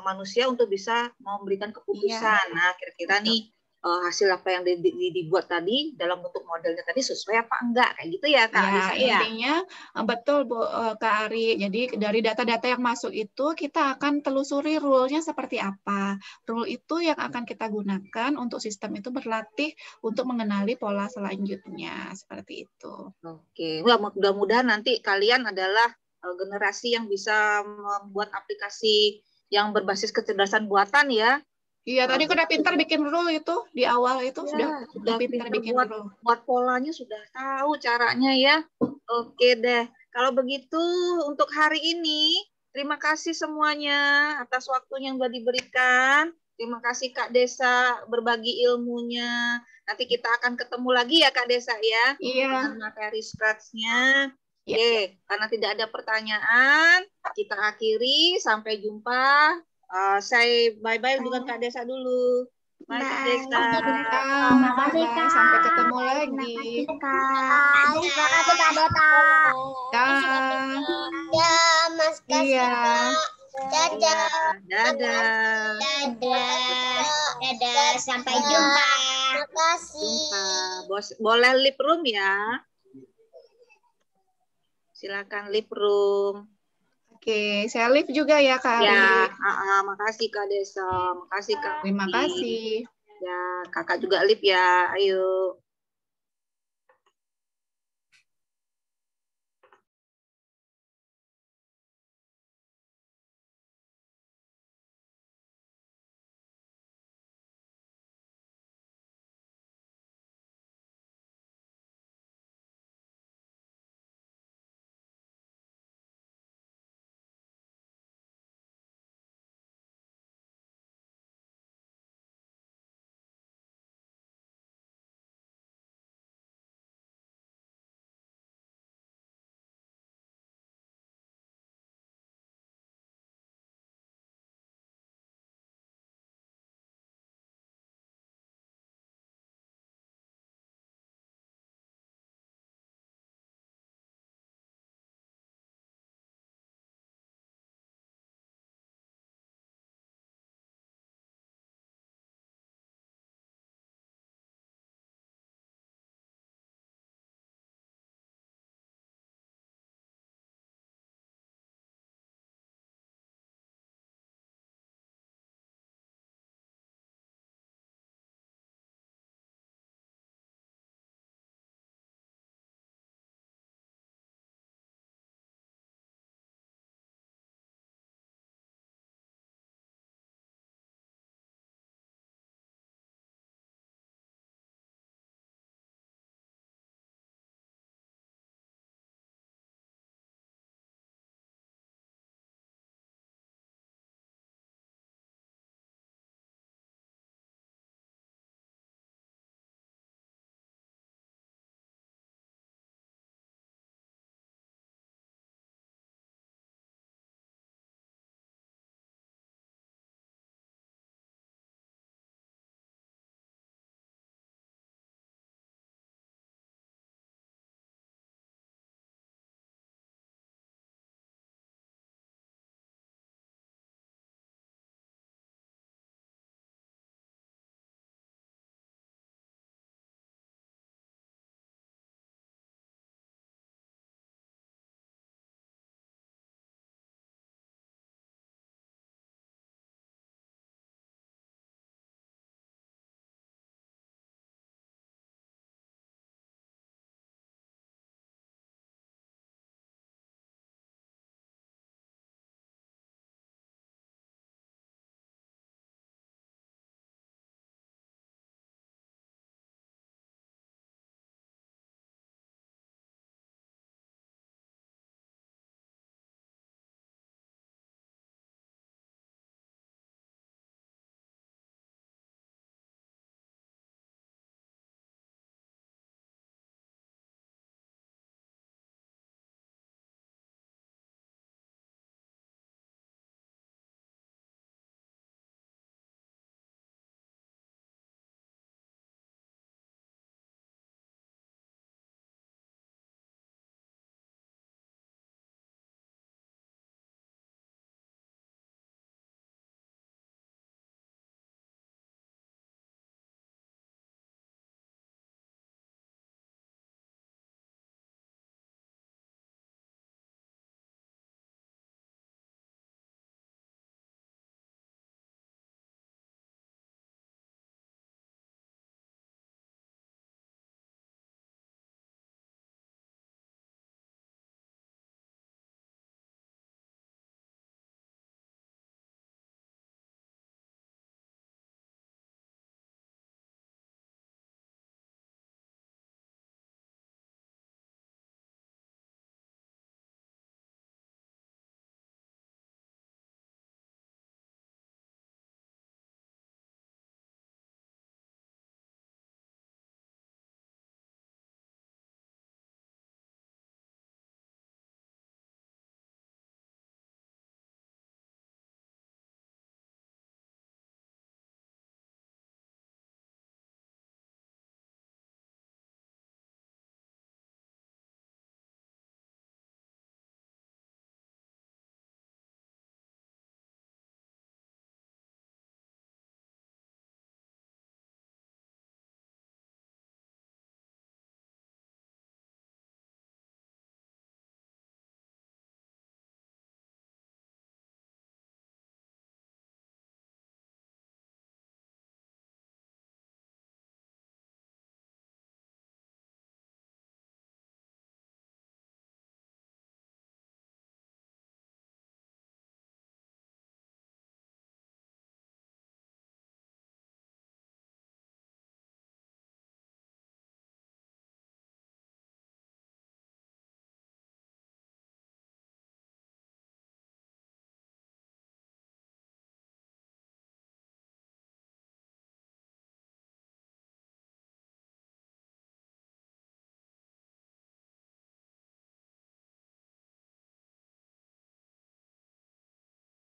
manusia untuk bisa memberikan keputusan. Nah, kira-kira nih hasil apa yang dibuat tadi dalam bentuk modelnya tadi sesuai apa enggak, kayak gitu ya Kak? Ya, intinya betul Bu, Kak Ari. Jadi dari data-data yang masuk itu kita akan telusuri rule-nya seperti apa. Rule itu yang akan kita gunakan untuk sistem itu berlatih untuk mengenali pola selanjutnya, seperti itu. Oke, wah, mudah-mudahan nanti kalian adalah generasi yang bisa membuat aplikasi yang berbasis kecerdasan buatan ya. Iya, tadi udah pintar bikin rule itu di awal itu ya, sudah pintar bikin rule. Buat polanya sudah tahu caranya ya. Oke deh. Kalau begitu untuk hari ini terima kasih semuanya atas waktunya yang sudah diberikan. Terima kasih Kak Desa berbagi ilmunya. Nanti kita akan ketemu lagi ya Kak Desa ya. Iya. Dengan materi scratch-nya. Oke, karena tidak ada pertanyaan, kita akhiri. Sampai jumpa. Saya bye-bye dengan Kak Desa dulu. Mari Kak Desa. Makasih Kak. Sampai ketemu lagi. Terima kasih Kak Deta. Ya, Mas Kak. Dadah. Dadah. Dadah. Sampai jumpa. Makasih. Boleh lip room ya. Silakan lip room. Oke, saya live juga ya Kak Ari. Ya, makasih Kak Desa, makasih Kak. Terima kasih. Ya, Kakak juga live ya, ayo.